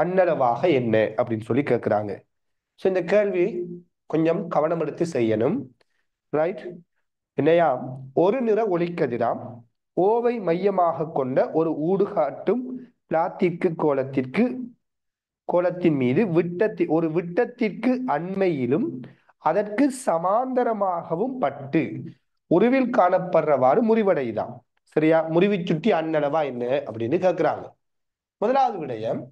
அன்னளவாக என்ன அப்படின்னு சொல்லி கேட்கிறாங்க. ஸோ இந்த கேள்வி கொஞ்சம் கவனம் எடுத்து செய்யணும். ரைட், என்னையாம், ஒரு நிற ஒளிக்கதிராம் ஓவை மையமாக கொண்ட ஒரு ஊடுகாட்டும் பிளாத்திக்கு கோலத்தின் மீது ஒரு விட்டத்திற்கு அண்மையிலும் அதற்கு சமாந்தரமாகவும் பட்டு உருவில் காணப்படுறவாறு முறிவடைதான். சரியா? முறிவு சுட்டி அன்னளவா என்ன அப்படின்னு கேட்கிறாங்க. முதலாவது விடயம்,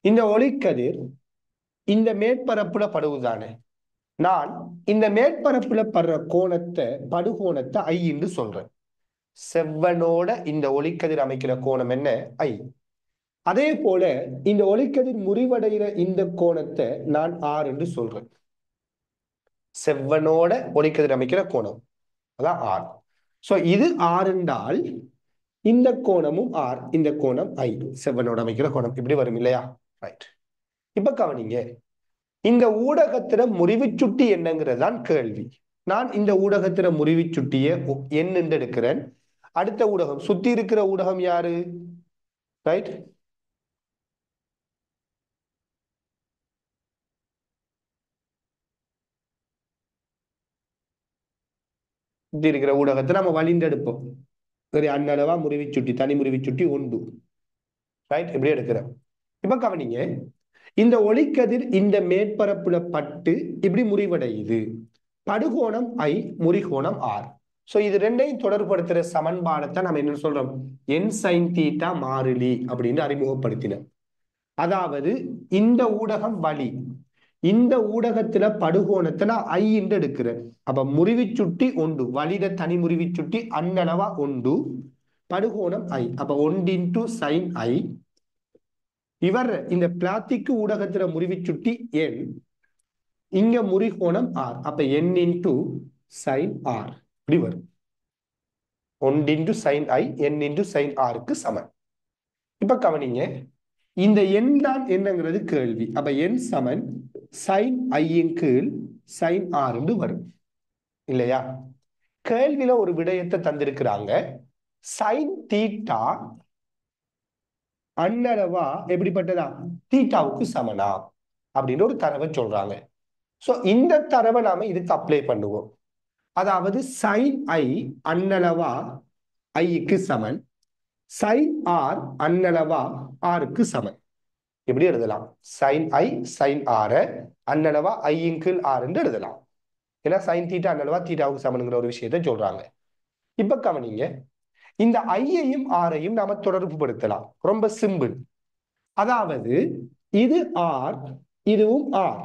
இந்த ஒளிக்கதிர் இந்த மேற்பரப்புல படுவதானே. நான் இந்த மேற்பரப்புல படுற படுகோணத்தை ஐ என்று சொல்றேன். செவ்வனோட இந்த ஒளிக்கதிர் அமைக்கிற கோணம் என்ன? ஐ. அதே போல இந்த ஒளிக்கதிர் முறிவடைகிற இந்த கோணத்தை நான் ஆர் என்று சொல்றேன். செவ்வனோட ஒளிக்கதிர் அமைக்கிற கோணம் அதான் ஆர். சோ இது ஆர் என்றால் இந்த கோணமும் ஆர், இந்த கோணம் ஐ, செவ்வனோட அமைக்கிற கோணம் இப்படி வரும் இல்லையா? ரைட். இப்ப கவனிங்க, இந்த ஊடகத்தில முறிவு சுட்டி என்னங்கிறதான் கேள்வி. நான் இந்த ஊடகத்தில முறிவு சுட்டிய என் என்று எடுக்கிறேன். அடுத்த ஊடகம், சுத்தி இருக்கிற ஊடகம் யாரு? ரைட். சுத்தி இருக்கிற ஊடகத்தை நம்ம வழிந்தெடுப்போம். சரி, அன்னளவா முறிவு சுட்டி, தனி முறிவு சுட்டி உண்டு. ரைட், இப்படி எடுக்கிறேன். இப்ப கவனிங்க, இந்த ஒளிக்கதிர் இந்த மேற்பரப்புல பட்டு இப்படி முறிவடையுது. படுகோணம் ஐ, முறிகோணம் ஆர். சோ இது ரெண்டையும் தொடர்படுத்துற சமன்பாடத்தை நம்ம என்ன சொல்றோம்? என் சைன் தீட்டா மாறிலி அப்படின்னு அறிமுகப்படுத்தினோம். அதாவது இந்த ஊடகம் வழி, இந்த ஊடகத்துல படுகோணத்தை நான் ஐ என்று எடுக்கிறேன். அப்ப முறிவு சுட்டி ஒன்று, வழிட தனி முறிவு சுட்டி அன்னளவா ஒன்று, படுகோணம் ஐ. அப்ப 1 இன்டு சைன் ஐ. இவர் இந்த பிளாத்திக்கு ஊடகத்துல முறிவு சுட்டி என், இங்க முறிகோணம் ஆர். அப்ப என் இன்டு சைன் ஆர் இப்படி வரும். 1 இன்டு சைன் ஐ, என் இன்டு சைன் ஆருக்கு சமன். இப்ப கவனிங்க, இந்த எண் தான் என்னங்கிறது கேள்வி. அப்ப என் சமன் சைன் ஐயின் கீழ் சைன் ஆர் என்று வரும் இல்லையா? கேள்வியில ஒரு விடயத்தை தந்திருக்கிறாங்க. Sine theta அன்னளவா எப்படிப்பட்டதா? தீட்டாவுக்கு சமனா அப்படின்னு ஒரு தரவை சொல்றாங்க. சோ இந்த தரவை நாம இதுக்கு அப்ளை பண்ணுவோம். அதாவது சைன் ஐ அன்னளவா ஐக்கு சமன், சைன் ஆர் அன்னளவா ஆருக்கு சமன். எப்படி எழுதலாம்? சைன் ஐ சைன் ஆர் அன்னளவா ஐயின் கீழ் ஆர் என்று எழுதலாம். ஏன்னா சைன் தீட்டா அன்னளவா தீட்டாவுக்கு சமன்ங்கிற ஒரு விஷயத்தை சொல்றாங்க. இப்ப கவனிங்க, இந்த ஐயையும் ஆரையும் நாம தொடர்பு படுத்தலாம். ரொம்ப சிம்பிள். அதாவது இது ஆர், இதுவும் ஆர்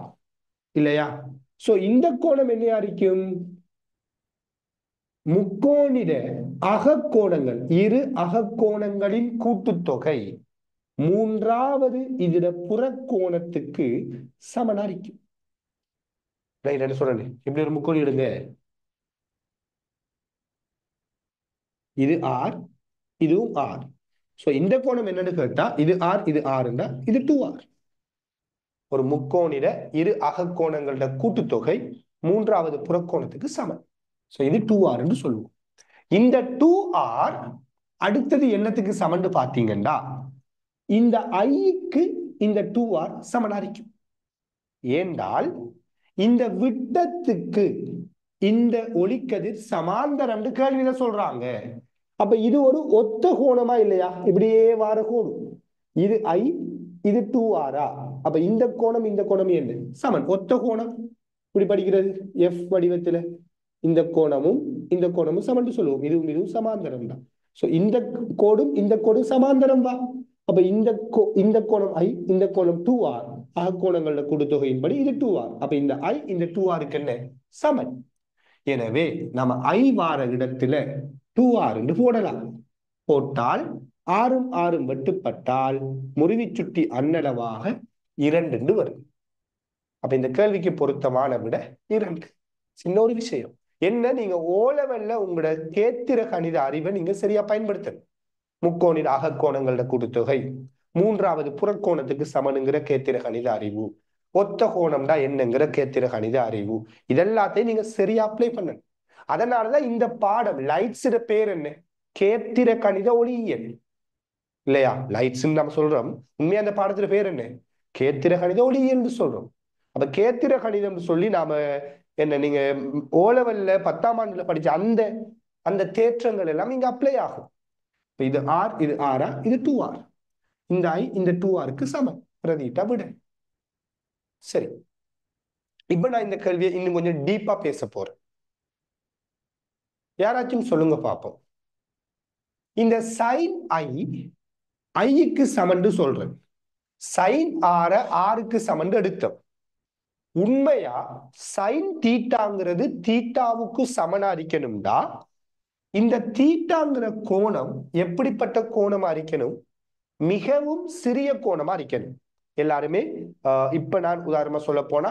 இல்லையா? சோ இந்த கோணம் என்னையா இருக்கும்? முக்கோணிட அகக்கோணங்கள், இரு அகக்கோணங்களின் கூட்டுத்தொகை மூன்றாவது இதர புறக்கோணத்துக்கு சமனா இருக்கும். என்ன சொல்றேன்? இப்படி ஒரு முக்கோணி எடுங்க. இது ஆர், இதுவும் ஆர். சோ இந்த கோணம் என்னன்னு கேட்டா இது ஆர், இது ஆர்னா இது 2R. ஒரு முக்கோணிட இரு அகக்கோணங்களோட கூட்டுத்தொகை மூன்றாவது புறக்கோணத்துக்கு சமன். சோ இது 2R என்று சொல்லுவோம். இந்த 2R அடுத்தது என்னத்துக்கு சமன் பாத்தீங்கன்னா இந்த ஐக்கு இந்த 2R சமனா இருக்கும். ஏண்டால் இந்த விட்டத்துக்கு இந்த ஒளிக்கதிர் சமாந்தரம் கேள்வியில சொல்றாங்க. அப்ப இது ஒரு ஒத்த கோணமா இல்லையா? இப்படியே வார கோணம். இது ஐ, இது 2R. அப்ப இந்த கோணம் இந்த கோணம் என்ன? சமன், ஒத்த கோணம். இப்படி படிக்கிறது எஃப் வடிவத்துல இந்த கோணமும் இந்த கோணமும் சமன் சொல்லுவோம். இதுவும் இதுவும் சமாந்தரம் தான். சோ இந்த கோடும் இந்த கோடும் சமாந்தரம் தான். அப்ப இந்த கோணம் ஐ, இந்த கோணம் 2R. கோணங்களோட கூட்டுத்தொகையின்படி இது 2R. அப்ப இந்த ஐ இந்த 2Rக்கு என்ன? சமன். எனவே நம்ம ஐ வார இடத்துல 2R என்று போடலாம். போட்டால் ஆறும் ஆறும் வெட்டுப்பட்டால் முறிவு சுட்டி அன்னளவாக 2 என்று வரும். அப்ப இந்த கேள்விக்கு பொருத்தமான விட 2. சின்ன ஒரு விஷயம் என்ன, நீங்க ஓலவெல்ல உங்களோட கேத்திர கணித அறிவை நீங்க சரியா பயன்படுத்தணும். முக்கோணின் அகக்கோணங்களோட கூட்டுத்தொகை மூன்றாவது புறக்கோணத்துக்கு சமனுங்கிற கேத்திர கணித அறிவு, ஒத்த கோணம்டா என்னங்கிற கேத்திர கணித அறிவு, இதெல்லாத்தையும் நீங்க சரியா அப்ளை பண்ணணும். அதனாலதான் இந்த பாடம் லைட்ஸ் பேர் என்ன? கேத்திர கணித ஒளியியல் இல்லையா? லைட்ஸ் நம்ம சொல்றோம், உண்மையா அந்த பாடத்துல பேர் என்ன? கேத்திர கணித ஒளியியல் சொல்றோம். அப்ப கேத்திர கணிதம் சொல்லி நாம என்ன, நீங்க ஓலவல்ல 10ஆம் ஆண்டுல படிச்ச அந்த அந்த தேற்றங்கள் எல்லாம் இங்க அப்ளை ஆகும். இது ஆர், இது ஆரா, இது 2R. இந்த ஐ இந்த 2Rக்கு சமம். பிரதீட்டா விட. சரி, இப்ப நான் இந்த கேள்வியை இன்னும் கொஞ்சம் டீப்பா பேச போறேன். யாராச்சும் சொல்லுங்க பாப்போம். இந்த சைன் ஐ ஐக்கு சமன் சொல்றேன், சைன் ஆர ஆருக்கு சமன் எடுத்தோம். உண்மையா சைன் தீட்டாங்கிறது தீட்டாவுக்கு சமனா இருக்கணும்டா இந்த தீட்டாங்கிற கோணம் எப்படிப்பட்ட கோணமா இருக்கணும்? மிகவும் சிறிய கோணமா இருக்கணும். எல்லாருமே இப்ப நான் உதாரணமா சொல்ல போனா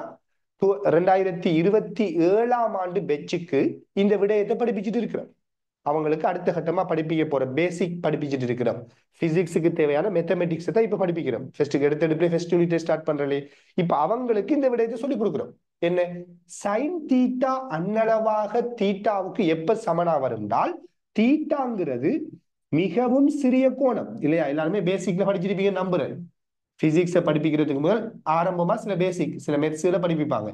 2027ஆம் ஆண்டு பெச்சுக்கு இந்த விடயத்தை படிப்பிச்சுட்டு இருக்கிறேன். அவங்களுக்கு அடுத்த கட்டமா படிப்பிக்க போற பேசிக் படிப்பிச்சுட்டு இருக்கிறோம். பிசிக்ஸுக்கு தேவையான மேத்தமெட்டிக்ஸ் தான் இப்ப படிப்பிக்கிறோம். ஃபர்ஸ்ட்டுக்கு எடுத்து ஃபர்ஸ்ட் யூனிட் ஸ்டார்ட் பண்றே. இப்ப அவங்களுக்கு இந்த விடயத்தை சொல்லிக் கொடுக்குறோம். என்ன? சைன் தீட்டா அன்னளவாக தீட்டாவுக்கு எப்ப சமனா வரும்னால், தீட்டாங்கிறது மிகவும் சிறிய கோணம் இல்லையா? எல்லாருமே பேசிக்ல படிச்சிருப்பீங்க நம்புறேன். பிசிக்ஸை படிப்பிக்கிறதுக்கு முதல் ஆரம்பமா சில பேசிக் சில மெத்ஸ்ல படிப்பிப்பாங்க.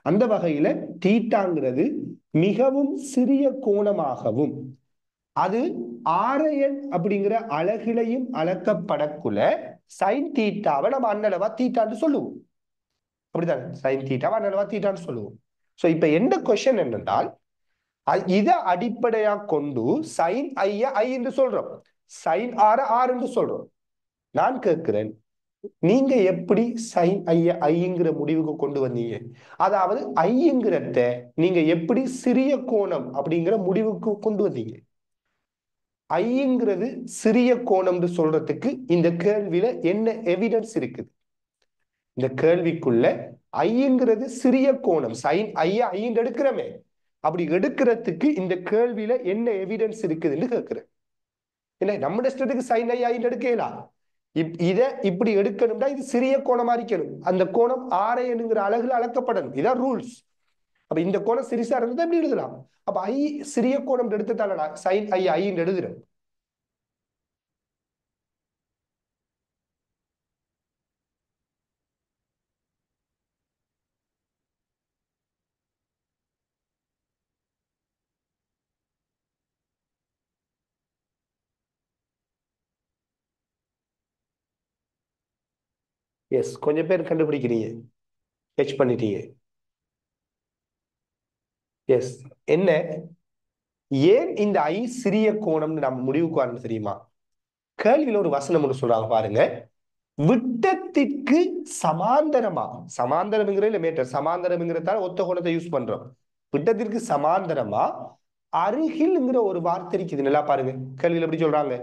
அந்த வகையில தீட்டாங்கிறது மிகவும் சிறிய கோணமாகவும் அது ஆரையன் அப்படிங்கிற அலகிலையும் அளக்கப்படக்குள்ள சைன் தீட்டாவை நம்ம அன்னளவா தீட்டான்னு சொல்லுவோம். அப்படித்தானே? சைன் தீட்டாவை அன்னளவா தீட்டான்னு சொல்லுவோம். சோ இப்ப எந்த கொஸ்டின் என்னென்றால், இதை அடிப்படையா கொண்டு சைன் ஐய ஐ என்று சொல்றோம், சைன் ஆர ஆர் என்று சொல்றோம். நான் கேட்கிறேன், நீங்க எப்படி சைன் ஐய ஐங்கிற முடிவுக்கு கொண்டு வந்தீங்க? அதாவது ஐங்கிறத நீங்க எப்படி சிறிய கோணம் அப்படிங்கிற முடிவுக்கு கொண்டு வந்தீங்க? ஐங்கிறது சிறிய கோணம்னு சொல்றதுக்கு இந்த கேள்வியில என்ன எவிடன்ஸ் இருக்குது? இந்த கேள்விக்குள்ள ஐங்கிறது சிறிய கோணம், சைன் ஐய ஐன்னு எடுக்கிறமே, அப்படி எடுக்கிறதுக்கு இந்த கேள்வியில என்ன எவிடன்ஸ் இருக்குதுன்னு கேட்கிறேன். என்ன நம்ம இஷ்டத்துக்கு சைன் ஐ ஐன்னு எடுக்கலாம். இத இப்படி எடுக்கணும்னா இது சிறிய கோணமா இருக்கணும். அந்த கோணம் ஆரை என்கிற அழகுல அளக்கப்படணும். இதான் ரூல்ஸ். அப்ப இந்த கோணம் சிறிசா இருந்தா எப்படி எழுதலாம்? அப்ப ஐ சிறிய கோணம் எடுத்துட்டால சைன் ஐ ஐன்னு எழுதுறேன். எஸ், கொஞ்சம் பேர் கண்டுபிடிக்கிறீங்க, ஹெச் பண்ணிட்டீங்க. எஸ். என்ன? ஏன் இந்த ஐ சிறிய கோணம்னு நம்ம முடிவுக்கு வரணும் தெரியுமா? கேள்வியில ஒரு வசனம் ஒன்று சொல்றாங்க பாருங்க. விட்டத்திற்கு சமாந்தரமா, சமாந்தரம்ங்கிற மேட்டர், சமாந்தரம்ங்கிறதால ஒத்த கோணத்தை யூஸ் பண்றோம். விட்டத்திற்கு சமாந்தரமா அருகில்ங்கிற ஒரு வார்த்தை இருக்குது. நல்லா பாருங்க, கேள்வியில் எப்படி சொல்றாங்க.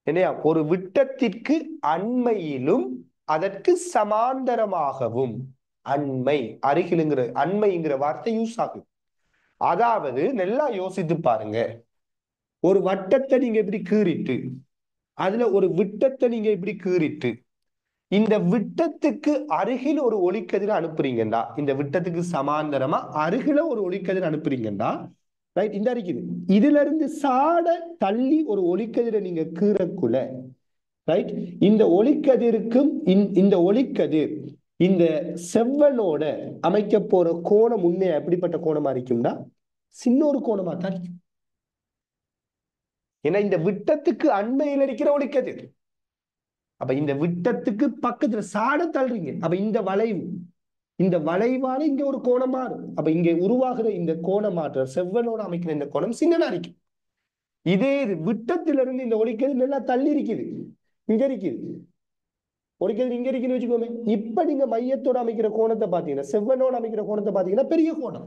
என்னையா? ஒரு விட்டத்திற்கு அண்மையிலும் அதற்கு சமாந்தரமாகவும், அண்மை அருகிலுங்கிற அண்மைங்கிற வார்த்தை யூஸ் ஆகுது. அதாவது நல்லா யோசித்து பாருங்க, ஒரு வட்டத்தை நீங்க இப்படி கீறிட்டு அதுல ஒரு விட்டத்தை நீங்க இப்படி கீறிட்டு இந்த விட்டத்துக்கு அருகில் ஒரு ஒளிக்கதிரை அனுப்புறீங்கடா, இந்த விட்டத்துக்கு சமாந்தரமா அருகில ஒரு ஒளிக்கதிரை அனுப்புறீங்கடா, ரைட்? இந்த இருக்குது. இதுல இருந்து சாட தள்ளி ஒரு ஒளிக்கதிரை நீங்க கீறக்குள்ள, ரைட், இந்த ஒளிக்கதிருக்கும் இந்த ஒளிக்கதிர் இந்த செவ்வனோட அமைக்க போற கோணம் உண்மையா எப்படிப்பட்ட கோணமா இருக்கும்னா, சின்ன ஒரு கோணமா தான் இருக்கும். ஏன்னா இந்த விட்டத்துக்கு அண்மையில் இருக்கிற ஒளிக்கதிர். அப்ப இந்த விட்டத்துக்கு பக்கத்துல சாட தள்ளுறீங்க. அப்ப இந்த வளைவு, இந்த வளைவால இங்க ஒரு கோணம் மாறும். அப்ப இங்க உருவாகிற இந்த கோண மாற்றம், செவ்வனோட அமைக்கிற இந்த கோணம் சின்னதா இருக்கும். இதே விட்டத்திலிருந்து இந்த ஒளிக்கதிர் நல்லா தள்ளி இருக்குது, இங்க இருக்குது ஒளிக்கதிர், இங்க இருக்குன்னு வச்சுக்கோமே. இப்ப நீங்க மையத்தோட அமைக்கிற கோணத்தை பாத்தீங்கன்னா, செவ்வனோட அமைக்கிற கோணத்தை பாத்தீங்கன்னா பெரிய கோணம்.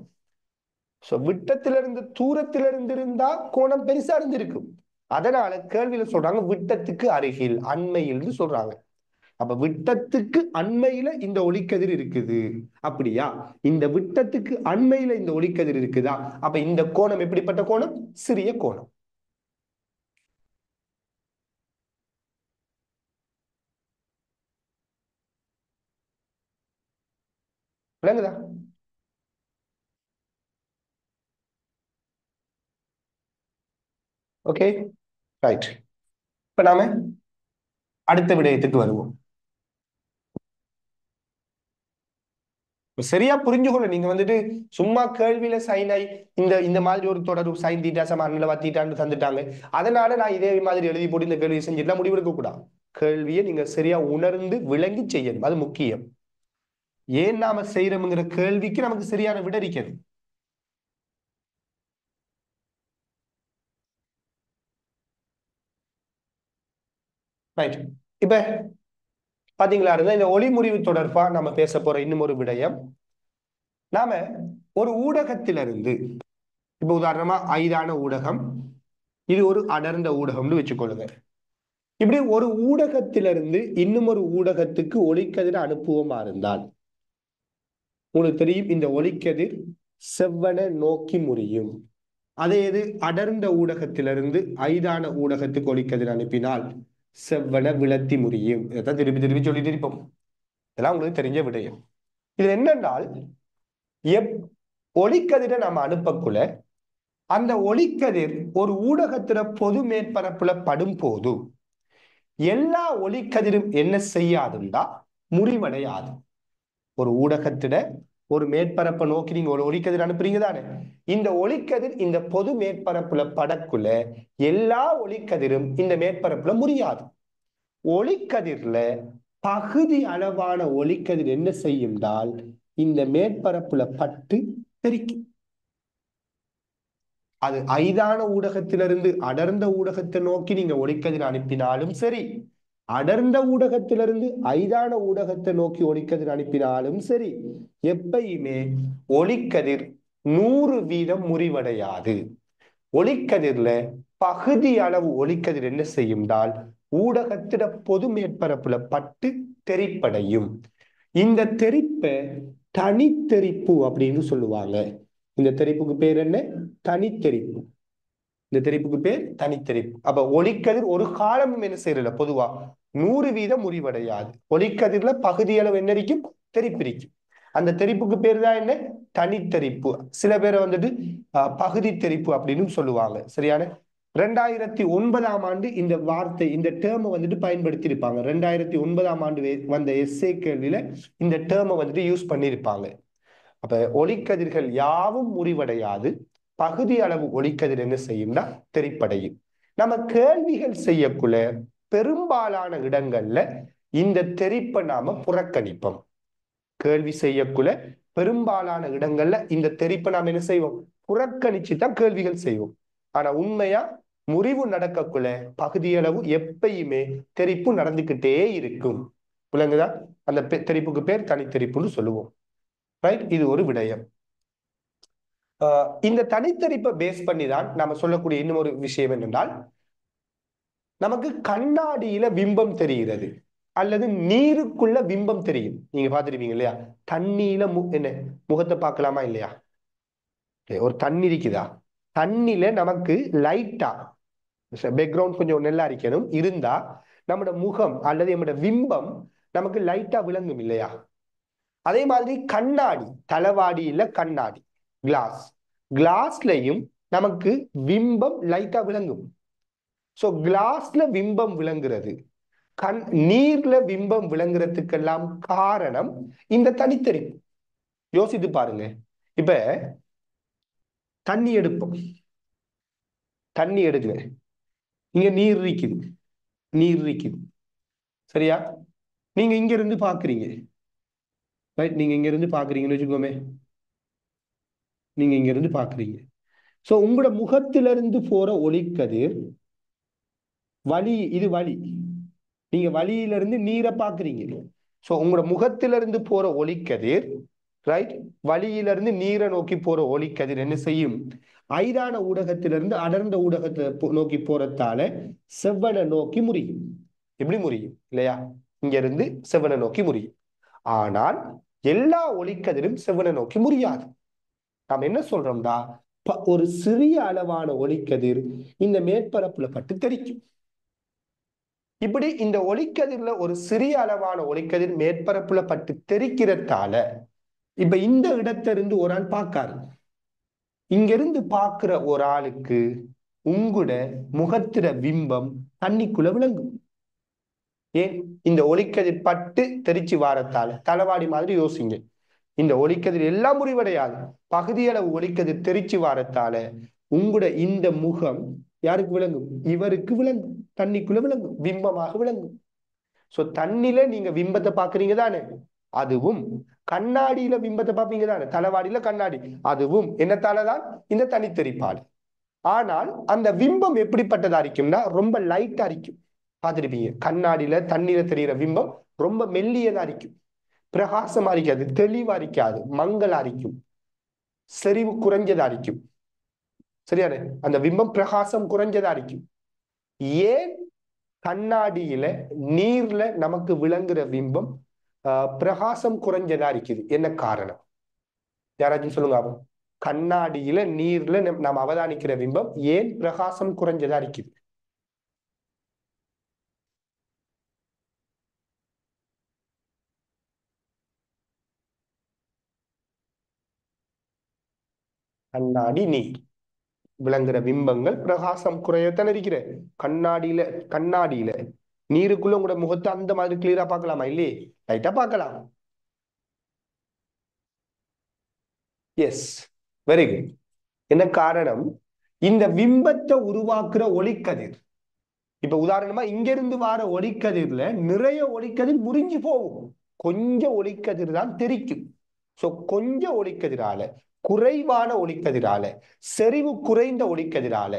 சோ விட்டத்திலிருந்து தூரத்திலிருந்து இருந்தா கோணம் பெருசா இருந்திருக்கும். அதனால கேள்வியில சொல்றாங்க விட்டத்துக்கு அருகில், அண்மையில் சொல்றாங்க. அப்ப விட்டத்துக்கு அண்மையில இந்த ஒளிக்கதிர் இருக்குது. அப்படியா? இந்த விட்டத்துக்கு அண்மையில இந்த ஒளிக்கதிர் இருக்குதா? அப்ப இந்த கோணம் எப்படிப்பட்ட கோணம்? சிறிய கோணம். விளங்குதா? Okay, right. இப்ப நாம அடுத்த விடயத்துக்கு வருவோம். சரியா புரிஞ்சுக்கணும். நீங்க வந்துட்டு சும்மா கேள்வியில சைனை இந்த இந்த மாதிரி ஒரு தொடர் சைன் தீட்டா சம அண்ணளவா தீட்டான்னு தந்துட்டாங்க, அதனால நான் இதே மாதிரி எழுதி போட்டு இந்த கேள்வி செஞ்சுட்டுலாம் முடிவெடுக்க கூடாது. கேள்வியை நீங்க சரியா உணர்ந்து விளங்கி செய்யணும், அது முக்கியம். ஏன் நாம செய்யறோம்ங்கிற கேள்விக்கு நமக்கு சரியான விட இருக்கிறது. ரைட். இப்ப பாத்தீங்களா இருந்தா இந்த ஒளி முறிவு தொடர்பா நம்ம பேச போற இன்னும் ஒரு விடயம். நாம ஒரு ஊடகத்திலிருந்து, இப்ப உதாரணமா ஐதான ஊடகம், இது ஒரு அடர்ந்த ஊடகம்னு வச்சுக்கொள்ளுங்க. இப்படி ஒரு ஊடகத்திலிருந்து இன்னும் ஒரு ஊடகத்துக்கு ஒளிக்கதிர் அனுப்புவோமா இருந்தால், உங்களுக்கு தெரியும் இந்த ஒளிக்கதிர் செவ்வனை நோக்கி முறியும். அதே இது அடர்ந்த ஊடகத்திலிருந்து ஐதான ஊடகத்துக்கு ஒளிக்கதிர் அனுப்பினால் செவ்வன விளத்தி முறியும். இதைத்தான் திருப்பி திருப்பி சொல்லிட்டு இருப்போம். இதெல்லாம் உங்களுக்கு தெரிஞ்ச விடயம். இது என்னென்றால் ஒளிக்கதிரை நம்ம அனுப்பக்குள்ள அந்த ஒளிக்கதிர் ஒரு ஊடகத்தில பொது மேற்பரப்புல படும் போது எல்லா ஒளிக்கதிரும் என்ன செய்யாதுண்டா முறிவடையாது. ஒரு ஊடகத்திட ஒரு மேற்பரப்பை நோக்கி நீங்க ஒரு ஒளிக்கதிர் அனுப்புறீங்க தானே, இந்த ஒளிக்கதிர் இந்த பொது மேற்பரப்புல படக்குள்ள எல்லா ஒளிக்கதிரும் இந்த மேற்பரப்புல முறியாது. ஒளிக்கதிர்ல பகுதி அளவான ஒளிக்கதிர் என்ன செய்யும்டால் இந்த மேற்பரப்புல பட்டு தெரிக்கும். அது ஐதான ஊடகத்திலிருந்து அடர்ந்த ஊடகத்தை நோக்கி நீங்க ஒளிக்கதிர் அனுப்பினாலும் சரி, அடர்ந்த ஊடகத்திலிருந்து ஐதான ஊடகத்தை நோக்கி ஒளிக்கதிர் அனுப்பினாலும் சரி, எப்பயுமே ஒளிக்கதிர் 100% முறிவடையாது. ஒளிக்கதிர்ல பகுதி அளவு ஒளிக்கதிர் என்ன செய்யும்டால் ஊடகத்திட பொது மேற்பரப்புல பட்டு தெரிப்படையும். இந்த தெரிப்பை தனித்தெரிப்பு அப்படின்னு சொல்லுவாங்க. இந்த தெரிப்புக்கு பேர் என்ன? தனித்தெரிப்பு. இந்த தெரிப்புக்கு பேர் தனித்தெரிப்பு. அப்ப ஒளிக்கதிர் ஒரு காலமும் என்ன செய்யறல பொதுவா 100% முறிவடையாது. ஒளிக்கதிர்ல பகுதி அளவு என்ன இருக்கும்? தெரிப்பிரிக்கும். அந்த தெரிப்புக்கு பேர் தான் என்ன? தனித்தெரிப்பு. சில பேரை வந்துட்டு பகுதி தெரிப்பு அப்படின்னு சொல்லுவாங்க. சரியான 2009ஆம் ஆண்டு இந்த வார்த்தை இந்த டேர்மை வந்துட்டு பயன்படுத்தி இருப்பாங்க. 2009ஆம் ஆண்டு வந்த எஸ்ஏ கேள்வியில இந்த டேர்மை வந்துட்டு யூஸ் பண்ணியிருப்பாங்க. அப்ப ஒளிக்கதிர்கள் யாவும் முறிவடையாது. பகுதி அளவு ஒளிக்கதிர் என்ன செய்யும்னா தெரிப்படையும். நம்ம கேள்விகள் செய்யக்குள்ள பெரும்பாலான இடங்கள்ல இந்த தெரிப்பை நாம புறக்கணிப்போம். கேள்வி செய்யக்குள்ள பெரும்பாலான இடங்கள்ல இந்த தெரிப்பை நாம என்ன செய்வோம்? புறக்கணிச்சு தான் கேள்விகள் செய்வோம். ஆனா உண்மையா முறிவு நடக்கக்குள்ள பகுதியளவு எப்பயுமே தெரிப்பு நடந்துகிட்டே இருக்கும். விளங்குதா? அந்த தெரிப்புக்கு பேர் தனித்தெரிப்புன்னு சொல்லுவோம். ரைட்? இது ஒரு விடயம். இந்த தனித்தெரிப்பை பேஸ் பண்ணி தான் நாம சொல்லக்கூடிய இன்னொரு விஷயம் என்னென்றால், நமக்கு கண்ணாடியில பிம்பம் தெரிகிறது அல்லது நீருக்குள்ள பிம்பம் தெரியும். நீங்க பாத்துருப்பீங்க இல்லையா? தண்ணியில என்ன முகத்தை பார்க்கலாமா இல்லையா? ஒரு தண்ணி இருக்குதா, தண்ணில நமக்கு லைட்டா பேக்ரவுண்ட் கொஞ்சம் நல்லா இருக்கணும் இருந்தா நம்மட முகம் அல்லது நம்மட பிம்பம் நமக்கு லைட்டா விளங்கும் இல்லையா? அதே மாதிரி கண்ணாடி, தளவாடியில கண்ணாடி கிளாஸ், கிளாஸ்லயும் நமக்கு பிம்பம் லைட்டா விளங்கும். சோ கிளாஸ்ல பிம்பம் விளங்குறது, நீர்ல பிம்பம் விளங்குறதுக்கெல்லாம் காரணம் இந்த தனித்தெரிப்பு. யோசித்து பாருங்க. இப்ப தண்ணி எடுப்போம், தண்ணி எடுங்க, இங்க நீர் இருக்குது, நீர் இருக்குது, சரியா? நீங்க இங்க இருந்து பாக்குறீங்க, ரைட்? நீங்க இங்க இருந்து பாக்குறீங்கன்னு வச்சுக்கோமே, நீங்க இங்க இருந்து பாக்குறீங்க. சோ உங்களோட முகத்திலிருந்து போற ஒளிக்கதிர் வழி, இது வழி, நீங்க வழியிலிருந்து நீரை பாக்குறீங்க. சோ உங்களோட முகத்திலிருந்து போற ஒளிக்கதிர், ரைட், வழியிலிருந்து நீரை நோக்கி போற ஒளிக்கதிர் என்ன செய்யும்? ஐதான ஊடகத்திலிருந்து அடர்ந்த ஊடகத்தை நோக்கி போறதால செவ்வனை நோக்கி முறியும். எப்படி முறியும் இல்லையா? இங்க இருந்து செவ்வனை நோக்கி முறியும். ஆனால் எல்லா ஒளிக்கதிரும் செவ்வனை நோக்கி முறியாது. நாம் என்ன சொல்றோம்டா, ஒரு சிறிய அளவான ஒளிக்கதிர் இந்த மேற்பரப்புல பட்டு தெரிக்கும். இப்படி இந்த ஒளிக்கதிர்ல ஒரு சிறிய அளவான ஒளிக்கதிர் மேற்பரப்புல பட்டு தெரிக்கிறதால இப்ப இந்த இடத்திலிருந்து ஒரு ஆள் பார்க்காரு. இங்க இருந்து பார்க்கிற ஒரு ஆளுக்கு உங்களோட முகத்திர பிம்பம் தண்ணிக்குள்ள விளங்கும். ஏன்? இந்த ஒளிக்கதிர் பட்டு தெரிச்சு வாரத்தால. தளவாடி மாதிரி யோசிங்க. இந்த ஒளிக்கதிர் எல்லாம் முறிவடையாது, பகுதியளவு ஒளிக்கதிர் தெரிச்சு வாரத்தால உங்களோட இந்த முகம் யாருக்கு விளங்கும்? இவருக்கு விளங்கும், தண்ணிக்குள்ள விளங்கும், பிம்பமாக விளங்கும். சோ தண்ணில நீங்க பிம்பத்தை பாக்குறீங்க தானே, அதுவும் கண்ணாடியில பிம்பத்தை பார்ப்பீங்க தானே, தளவாடியில கண்ணாடி, அதுவும் என்னத்தாலதான்? இந்த தனித்தெரிப்பால். ஆனால் அந்த பிம்பம் எப்படிப்பட்டதா இருக்கும்னா ரொம்ப லைட்டா இருக்கும். பார்த்துருப்பீங்க, கண்ணாடியில தண்ணீர தெரிகிற பிம்பம் ரொம்ப மெல்லியதா இருக்கும், பிரகாசமா இருக்காது, தெளிவா இருக்காது, மங்களா இருக்கும், செறிவு குறைஞ்சதா இருக்கும். சரியானே? அந்த பிம்பம் பிரகாசம் குறைஞ்சதா இருக்கும். ஏன் கண்ணாடியில நீர்ல நமக்கு விளங்குற பிம்பம் பிரகாசம் குறைஞ்சதா இருக்குது? என்ன காரணம்? யாராச்சும் சொல்லுங்க. கண்ணாடியில நீர்ல நாம் அவதானிக்கிற பிம்பம் ஏன் பிரகாசம் குறைஞ்சதா இருக்குது? கண்ணாடி நீர் விளங்குற பிம்பங்கள் பிரகாசம் குறையத்தான் இருக்கிற. கண்ணாடியில கண்ணாடியில நீருக்குள்ள உங்களோட முகத்தை அந்த மாதிரி கிளியரா பார்க்கலாமா? இல்லையே, லைட்டா பார்க்கலாம். Yes, very good. என்ன காரணம்? இந்த பிம்பத்தை உருவாக்குற ஒளிக்கதிர், இப்ப உதாரணமா இங்க இருந்து வார ஒளிக்கதிர்ல நிறைய ஒளிக்கதிர் முறிஞ்சு போகும், கொஞ்சம் ஒளிக்கதிர் தான் தெரிக்கும். சோ கொஞ்சம் ஒளிக்கதிரால, குறைவான ஒளிக்கதிரால, செறிவு குறைந்த ஒளிக்கதிரால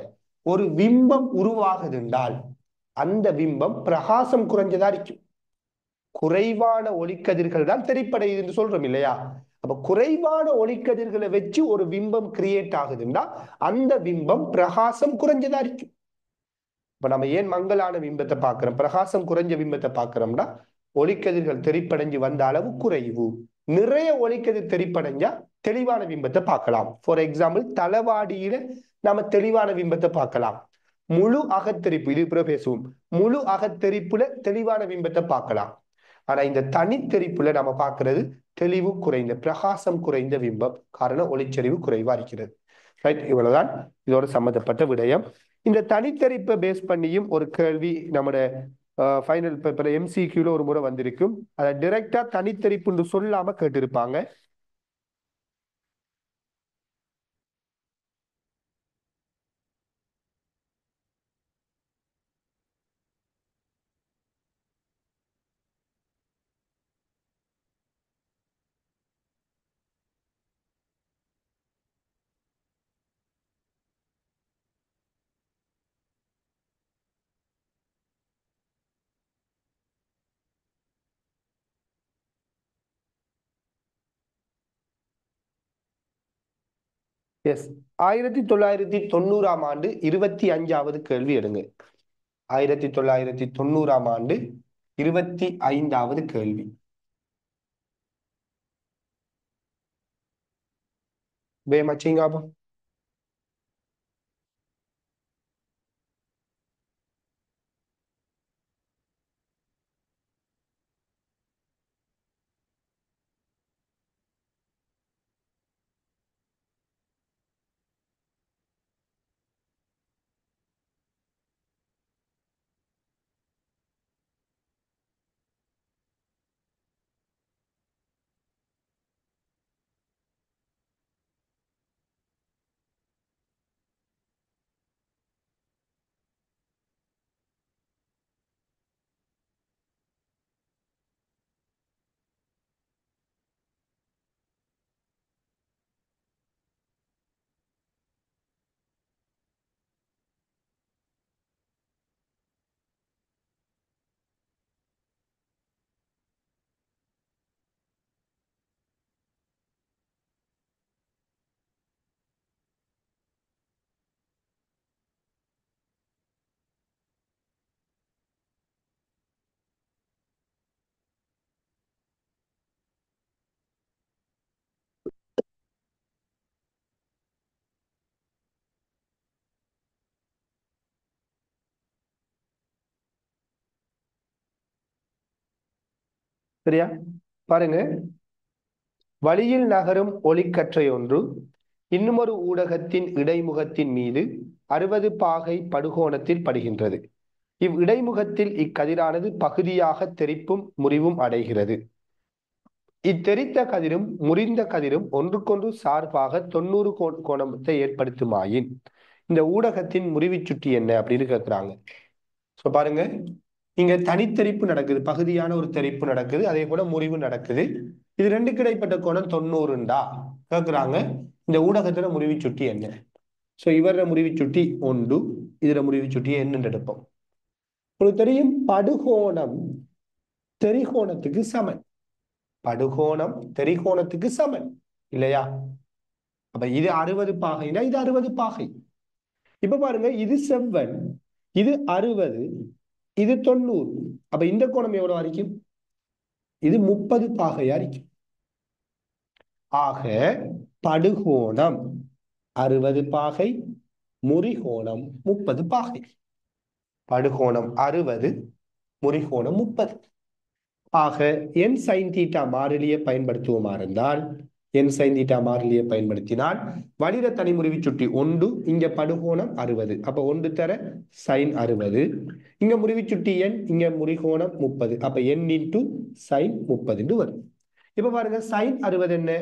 ஒரு பிம்பம் உருவாகுதுன்றால் அந்த பிம்பம் பிரகாசம் குறைஞ்சதா இருக்கும். குறைவான ஒளிக்கதிர்கள் தான் தெரிப்படையுது என்று சொல்றோம் இல்லையா? அப்ப குறைவான ஒளிக்கதிர்களை வச்சு ஒரு பிம்பம் கிரியேட் ஆகுதுன்னா அந்த பிம்பம் பிரகாசம் குறைஞ்சதா இருக்கும். இப்ப நம்ம ஏன் மங்கலான பிம்பத்தை பார்க்கிறோம், பிரகாசம் குறைஞ்ச பிம்பத்தை பார்க்கிறோம்னா ஒளிக்கதிர்கள் தெரிப்படைஞ்சு வந்த அளவு குறைவு. நிறைய ஒளிக்கதிர் தெரிப்படைஞ்சா தெளிவான பிம்பத்தை பார்க்கலாம். ஃபார் எக்ஸாம்பிள், தளவாடியில நாம தெளிவான பிம்பத்தை பார்க்கலாம். முழு அகத்தெரிப்பு, இது பிறகு பேசுவோம், முழு அகத்தெரிப்புல தெளிவான பிம்பத்தை பார்க்கலாம். ஆனா இந்த தனித்தெரிப்புல நம்ம பார்க்கிறது தெளிவு குறைந்த, பிரகாசம் குறைந்த பிம்பம். காரணம் ஒளிச்செறிவு குறைவா இருக்கிறது. ரைட், இவ்வளவுதான் இதோட சம்பந்தப்பட்ட விடயம். இந்த தனித்தெரிப்பை பேஸ் பண்ணியும் ஒரு கேள்வி நம்மட ஃபைனல் பேப்பர் MCQல ஒரு முறை வந்திருக்கும். அதை டைரக்டா தனித்தெரிப்புன்னு சொல்லாம கேட்டிருப்பாங்க. எஸ், 1990ஆம் ஆண்டு 25வது கேள்வி எடுங்க. 1990ஆம் ஆண்டு 25வது கேள்வி. வேமச்சிங்காபம். சரியா? பாருங்க, வழியில் நகரும் ஒளிக்கற்றை ஒன்று இன்னுமொரு ஊடகத்தின் இடைமுகத்தின் மீது 60 பாகை படுகோணத்தில் படுகின்றது. இவ்விடைமுகத்தில் இக்கதிரானது பகுதியாக தெறிப்பும் முறிவும் அடைகிறது. இத்தெரித்த கதிரும் முறிந்த கதிரும் ஒன்றுக்கொன்று சார்பாக 90 கோணத்தை ஏற்படுத்துமாயின் இந்த ஊடகத்தின் முறிவு சுட்டி என்ன அப்படின்னு கேட்கிறாங்க. ஸோ பாருங்க, இங்க தனித்தெரிப்பு நடக்குது, பகுதியான ஒரு தெரிப்பு நடக்குது, அதே போல முறிவு நடக்குது. இது ரெண்டுக்கு இடைப்பட்ட கோணம் 90ண்டா கேட்கிறாங்க. இந்த ஊடகத்துல முறிவு சுட்டி என்ன? ஸோ இவர முறிவு சுட்டி 1, இதுல முறிவு சுட்டியை என்னன்னு எடுப்போம். உங்களுக்கு தெரியும், படுகோணம் தெரிகோணத்துக்கு சமன். படுகோணம் தெரிகோணத்துக்கு சமன் இல்லையா? அப்ப இது 60 பாகைனா இது 60 பாகை. இப்ப பாருங்க, இது செவ்வன், இது 60, இது 90. அப்ப இந்த கோணம் எவ்வளவு இருக்கும்? இது 30 பாகையா இருக்கும். ஆக படுகோணம் 60 பாகை, முறிகோணம் 30 பாகை. படுகோணம் 60, முறிகோணம் 30. ஆக என் சைன் தீட்டா மாறிலியை பயன்படுத்துவோமா இருந்தால், என் சைன் தீட்டா மாறிலியை பயன்படுத்தினால் வடிர தனிமுறிவு சுட்டி 1, இங்க படுகோணம் 60, அப்ப 1 தர சைன் 60, இங்க முறிவு சுட்டி எண், இங்க முறிகோணம் 30, அப்ப என் இன்டு சைன் 30 வரும். இப்ப பாருங்க, சைன் 60 என்ன,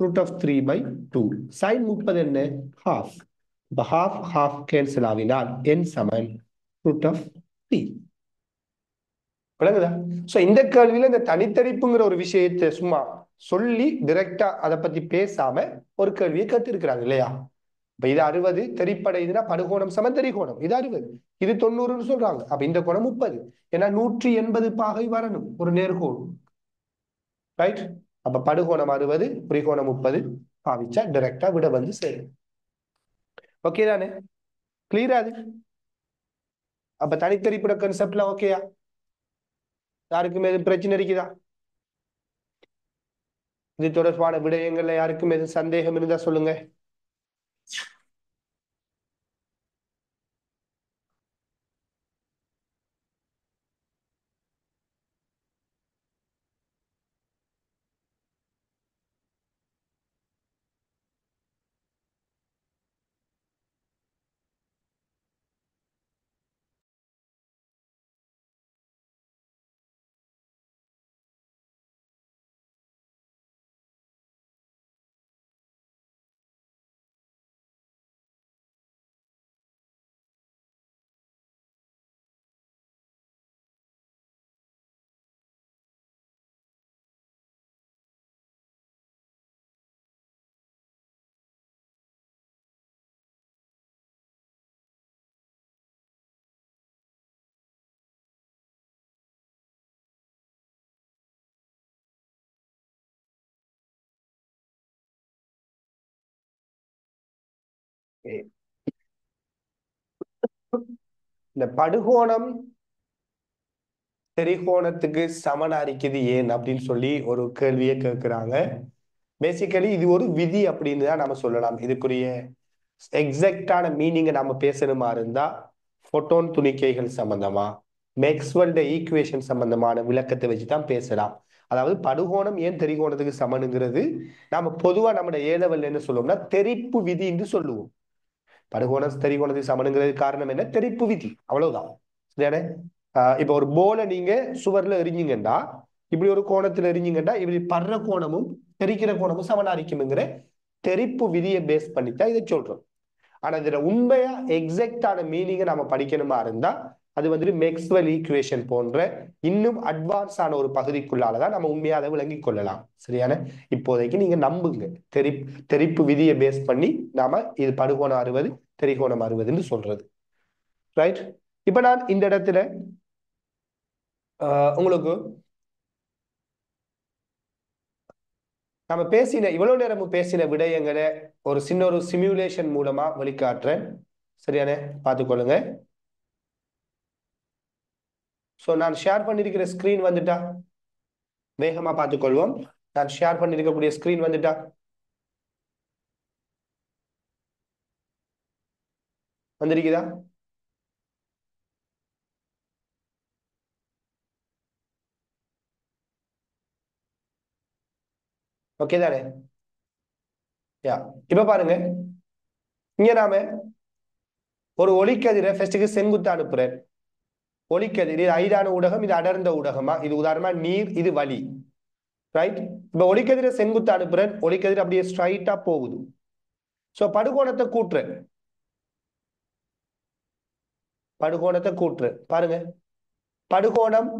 √3/2. சைன் 30 என்ன, ஹாஃப். இப்ப ஹாஃப் ஹாஃப் கேன்சல் ஆகினால் என் சமன் √3. விளங்குதா? சோ இந்த கேள்வியில இந்த தனித்தரிப்புங்கிற ஒரு விஷயத்தை சும்மா சொல்லி டைரக்டா அதை பத்தி பேசாம ஒரு கேள்வியை கேட்டிருக்கிறாங்க இல்லையா? இப்ப இது 60 தெரிப்படையுதுன்னா படுகோணம் சமன் தெரிகோணம், இது 60, இது 90ன்னு சொல்றாங்க. அப்ப இந்த கோணம் 30, ஏன்னா 180 பாகை வரணும் ஒரு நேர்கோடு. ரைட்? அப்ப படுகோணம் 60, குறிகோணம் 30 பாவிச்சா டைரக்டா விட வந்து சேரும். ஓகே தானே? கிளியரா அது? அப்ப தனித்தரிப்புட கான்செப்ட்ல ஓகேயா? யாருக்கும் எதுவும் பிரச்சனை இருக்குதா? இது தொடர்பான விடயங்கள்ல யாருக்கும் எதுவும் சந்தேகம் இருந்தா சொல்லுங்க. இந்த படுகோணம் தெரிகோணத்துக்கு சமனா இருக்குது ஏன் அப்படின்னு சொல்லி ஒரு கேள்வியை கேட்கிறாங்க. பேசிக்கலி இது ஒரு விதி அப்படின்னு தான் நம்ம சொல்லலாம். இதுக்குரிய எக்ஸாக்டான மீனிங்கை நம்ம பேசணுமா இருந்தா போட்டோன் துணிக்கைகள் சம்பந்தமா, மேக்ஸ்வெல்ட ஈக்குவேஷன் சம்பந்தமான விளக்கத்தை வச்சுதான் பேசலாம். அதாவது படுகோணம் ஏன் தெரிகோணத்துக்கு சமனுங்கிறது நாம பொதுவா நம்முடைய ஏ லெவல்ல என்ன சொல்லுவோம்னா தெரிப்பு விதி என்று சொல்லுவோம். படுகோணம் தெரிகோணத்துக்கு சமனுங்கிறது காரணம் என்ன, தெரிப்பு விதி, அவ்வளவுதான். சரியானே? இப்ப ஒரு போலை நீங்க சுவர்ல எரிஞ்சிங்கண்டா, இப்படி ஒரு கோணத்துல எரிஞ்சிங்கண்டா இப்படி படுற கோணமும் தெரிக்கிற கோணமும் சமனா இருக்குங்கிற தெரிப்பு விதியை பேஸ் பண்ணித்தான் இதை சொல்றோம். ஆனா இதுல உண்மையா எக்ஸாக்டான மீனிங்கை நம்ம படிக்கணுமா இருந்தா அது வந்துட்டு மேக்ஸ்வெல் ஈக்குவேஷன் போன்ற இன்னும் அட்வான்ஸ் ஆன ஒரு பகுதிக்குள்ளாலதான் நம்ம உண்மையா அதை விளங்கி கொள்ளலாம். சரியான? இப்போதைக்கு நீங்க நம்புங்க, தெரிப்பு விதியை பேஸ் பண்ணி நாம இது படுகோணம் 60, தெரிகோணம் 60ன்னு சொல்றது. ரைட்? இப்ப நான் இந்த இடத்துல உங்களுக்கு நம்ம பேசின இவ்வளவு நேரமும் பேசின விடயங்களை ஒரு சின்ன ஒரு சிமுலேஷன் மூலமா வெளிக்காட்டுறேன். சரியானே? பார்த்துக்கொள்ளுங்க. சோ நான் ஷேர் பண்ணிருக்கிற ஸ்கிரீன் வந்துட்டா வேகமா பார்த்துக்கொள்வோம். நான் ஷேர் பண்ணிருக்கக்கூடிய ஸ்கிரீன் வந்துட்டா வந்திருக்குதா? ஓகே தானே? யா, இப்ப பாருங்க, இங்க நாம ஒரு ஒளிக்கதிரை ஃபர்ஸ்ட்டுக்கு செங்குத்து அனுப்புறேன். ஒளிக்கதிர் இது ஐதான ஊடகம், இது அடர்ந்த ஊடகமா, இது உதாரணமா நீர், இது வளி. ரைட்? இப்ப ஒளிக்கதிரை செங்குத்து அனுப்புறேன், ஒளிக்கதிர் அப்படியே ஸ்ட்ரைட்டா போகுது. சோ படுகோணத்தை கூட்டுறேன், படுகோணத்தை கூட்டுறேன். பாருங்க, படுகோணம்,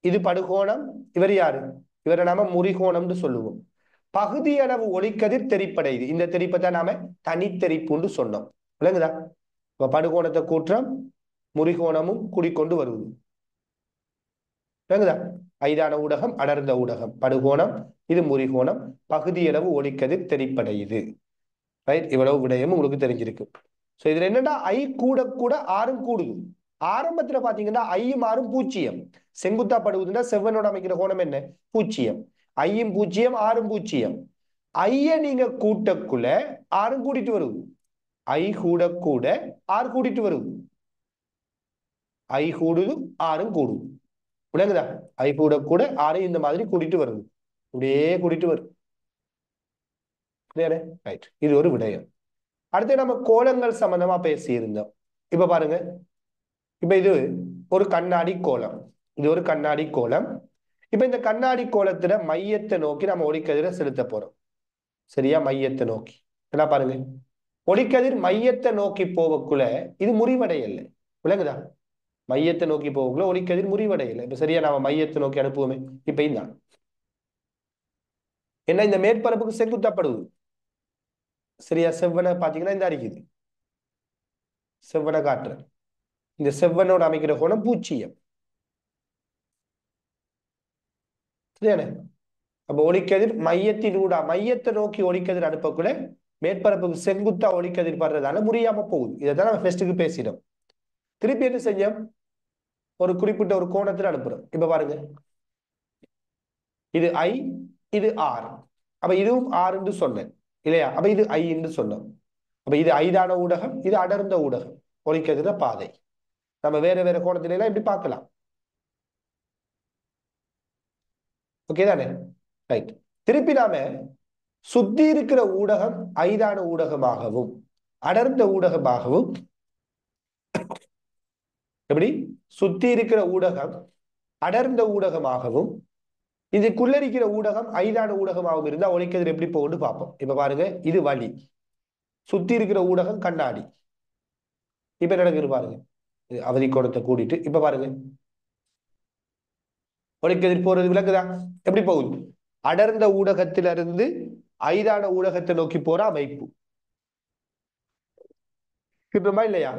இது படுகோணம், இவர் யாரு, இவரை நாம முறிகோணம்னு சொல்லுவோம். பகுதி அளவு ஒளிக்கதிர் தெரிப்படையுது. இந்த தெரிப்பை தான் நாம தனித்தெரிப்புன்னு சொன்னோம். விளங்குதா? இப்ப படுகோணத்தை கூற்றம், முறிகோணமும் குடிக்கொண்டு வருவது. விளங்குதா? ஐதான ஊடகம், அடர்ந்த ஊடகம், படுகோணம், இது முறிகோணம், பகுதியளவு ஒளிக்கதிர் தெரிப்படையுது. ரைட்? இவ்வளவு விடயமும் உங்களுக்கு தெரிஞ்சிருக்கு. சோ இதுல என்னன்னா ஐ கூட கூட ஆறும் கூடுது. ஆரம்பத்துல பாத்தீங்கன்னா ஐயும் ஆறும் பூஜ்ஜியம். செங்குத்தா படுவதுன்னா செவ்வனோட அமைக்கிற கோணம் என்ன, பூஜ்ஜியம். ஐயும் பூஜ்ஜியம், ஆறும் பூஜ்ஜியம். ஐய நீங்க கூட்டக்குள்ள ஆறும் கூட்டிட்டு வருது. ஐ கூட கூட ஆறு கூட்டிட்டு வருது. ஐ கூடுது ஆறும் கூடுது. விளங்குதா? ஐ கூட கூட ஆறு இந்த மாதிரி கூட்டிட்டு வருது. இப்படியே கூட்டிட்டு வரும். ரைட், இது ஒரு விடயம். அடுத்து நம்ம கோலங்கள் சம்பந்தமா பேசியிருந்தோம். இப்ப பாருங்க, இப்ப இது ஒரு கண்ணாடி கோலம். இது ஒரு கண்ணாடி கோலம். இப்ப இந்த கண்ணாடி கோலத்துல மையத்தை நோக்கி நம்ம ஒளிக்கதிரை செலுத்த போறோம். சரியா? மையத்தை நோக்கி. என்ன பாருங்க, ஒளிக்கதிர் மையத்தை நோக்கி போவக்குள்ள இது முறிவடையல. விளங்குதா? மையத்தை நோக்கி போவக்குள்ள ஒளிக்கதிர் முறிவடையல. இப்ப சரியா, நாம மையத்தை நோக்கி அனுப்புவோமே. இப்ப இந்த என்ன, இந்த மேற்பரப்புக்கு செங்குத்தப்படுது. சரியா? செவ்வனை பாத்தீங்கன்னா இந்த அடிக்குது. செவ்வனை காட்டுறேன். இந்த செவ்வனோட அமைக்கிற கோணம் 0. சரியானே? அப்ப ஒளிக்கதிர் மையத்தினூடா, மையத்தை நோக்கி ஒளிக்கதிர் அனுப்பக்குள்ள மேற்பரப்புக்கு செங்குத்தா ஒளிக்கதிர் படுறதால முறியாம போகுது. இதைதான் நம்ம ஃபர்ஸ்ட்டுக்கு பேசிடும். திருப்பி என்ன செஞ்சோம், ஒரு குறிப்பிட்ட ஒரு கோணத்தில் அனுப்புறோம். இப்ப பாருங்க, இது ஐ, இது ஆர். அப்ப இதுவும் ஆர் என்று சொன்னேன் இல்லையா? அப்ப இது ஐ என்று சொன்னோம். அப்ப இது ஐதான ஊடகம், இது அடர்ந்த ஊடகம், ஒளிக்கதிர பாதை. நம்ம வேற வேற கோணத்தில எல்லாம் இப்படி பார்க்கலாம். ஓகே தானே? ரைட். திருப்பி நாம சுத்தி இருக்கிற ஊடகம் ஐதான ஊடகமாகவும் அடர்ந்த ஊடகமாகவும், எப்படி சுத்தி இருக்கிற ஊடகம் அடர்ந்த ஊடகமாகவும் இதுக்குள்ள இருக்கிற ஊடகம் ஐதான ஊடகமாகவும் இருந்தா ஒளிக்கதிர் எப்படி போகும்னு பார்ப்போம். இப்ப பாருங்க, இது வழி, சுத்தி இருக்கிற ஊடகம் கண்ணாடி. இப்ப நடக்குது பாருங்க, அவதி கோணத்தை கூட்டிட்டு இப்ப பாருங்க ஒளிக்கதிர் போறது. விளக்குதா? எப்படி போகுது? அடர்ந்த ஊடகத்திலிருந்து ஐதான ஊடகத்தை நோக்கி போற அமைப்பு. கிட்டமா இல்லையா?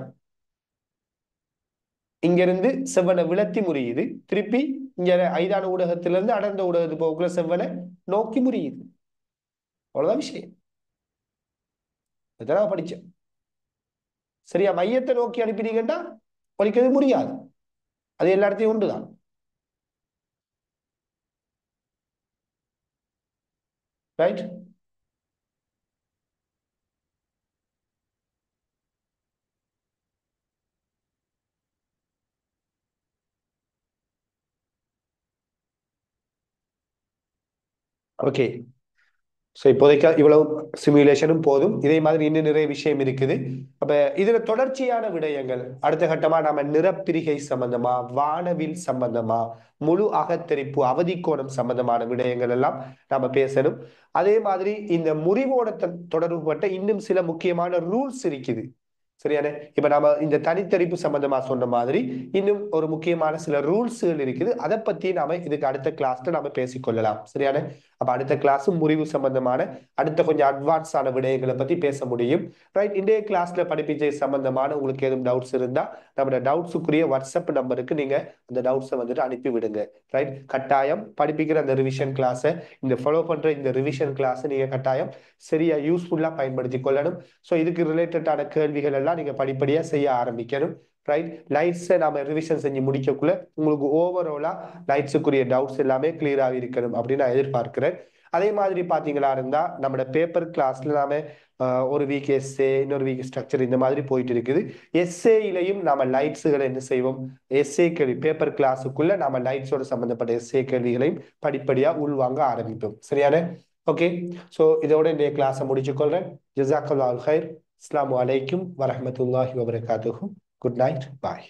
இங்க இருந்து செவ்வனை விளத்தி முறியுது. திருப்பி இங்க ஐதான ஊடகத்திலிருந்து அடர்ந்த ஊடகத்துக்கு போக்குள்ள செவ்வனை நோக்கி முறியுது. அவ்வளவுதான் விஷயம். இதெல்லாம் படிச்சேன். சரியா? மையத்தை நோக்கி அனுப்பினீங்கன்னா ஒளிக்கதிர் முடியாது. அது எல்லா இடத்தையும் உண்டுதான். ரைட்? ஓகே. ஸோ இப்போதைக்கு இவ்வளவு சிமுலேஷனும் போதும். இதே மாதிரி இன்னும் நிறைய விஷயம் இருக்குது. அப்ப இதுல தொடர்ச்சியான விடயங்கள் அடுத்த கட்டமா நாம நிறப்பிரிகை சம்பந்தமா, வானவில் சம்பந்தமா, முழு அகத்தரிப்பு அவதி கோணம் சம்பந்தமான விடயங்கள் எல்லாம் நாம பேசணும். அதே மாதிரி இந்த முறிவோட தொடர்புபட்ட இன்னும் சில முக்கியமான ரூல்ஸ் இருக்குது. சரியானே? இப்ப நாம இந்த தனித்தரிப்பு சம்பந்தமா சொன்ன மாதிரி இன்னும் ஒரு முக்கியமான சில ரூல்ஸ்கள் இருக்குது. அதை பத்தி நாம இதுக்கு அடுத்த கிளாஸ்ல நாம பேசிக்கொள்ளலாம். சரியானே? அப்ப அடுத்த கிளாஸ் முறிவு சம்பந்தமான அடுத்த கொஞ்சம் அட்வான்ஸ் ஆன விடயங்களை பத்தி பேச முடியும். ரைட்? இன்றைய கிளாஸ்ல படிப்பிச்சை சம்பந்தமான உங்களுக்கு எதுவும் டவுட்ஸ் இருந்தா நம்மளோட டவுட்ஸுக்குரிய வாட்ஸ்அப் நம்பருக்கு நீங்க அந்த டவுட்ஸை வந்துட்டு அனுப்பி விடுங்க. ரைட்? கட்டாயம் படிப்பிக்கிற அந்த ரிவிஷன் கிளாஸை, இந்த ஃபாலோ பண்ற இந்த ரிவிஷன் கிளாஸை நீங்க கட்டாயம் சரியா யூஸ்ஃபுல்லா பயன்படுத்தி கொள்ளணும். ஸோ இதுக்கு ரிலேட்டடான கேள்விகள் எல்லாம் நீங்க படிப்படியா செய்ய ஆரம்பிக்கணும். ரைட்? லைட்ஸை நாம ரிவிஷன் செஞ்சு முடிக்கக்குள்ள உங்களுக்கு ஓவராலா லைட்ஸுக்குரிய டவுட்ஸ் எல்லாமே கிளியர் ஆகி இருக்கணும் அப்படின்னு நான் எதிர்பார்க்கிறேன். அதே மாதிரி பாத்தீங்களா இருந்தா நம்மளோட பேப்பர் கிளாஸ்ல நாம ஒரு வீக் எஸ்ஏ, இன்னொரு வீக் ஸ்ட்ரக்சர், இந்த மாதிரி போயிட்டு இருக்குது. எஸ்ஏலையும் நாம லைட்ஸுகளை என்ன செய்வோம், எஸ்ஏ கேள்வி பேப்பர் கிளாஸுக்குள்ள நாம லைட்ஸோட சம்பந்தப்பட்ட எஸ்ஏ கேள்விகளையும் படிப்படியா உள்வாங்க ஆரம்பிப்போம். சரியான? ஓகே. ஸோ இதோட இந்த கிளாஸை முடிச்சுக்கொள்றேன். ஜஸாக்கல்லாஹு ஹைர். அஸ்ஸலாமு அலைக்கும் வரஹ்மத்துல்லாஹி வபரகாத்துஹு. Good night. பாய்.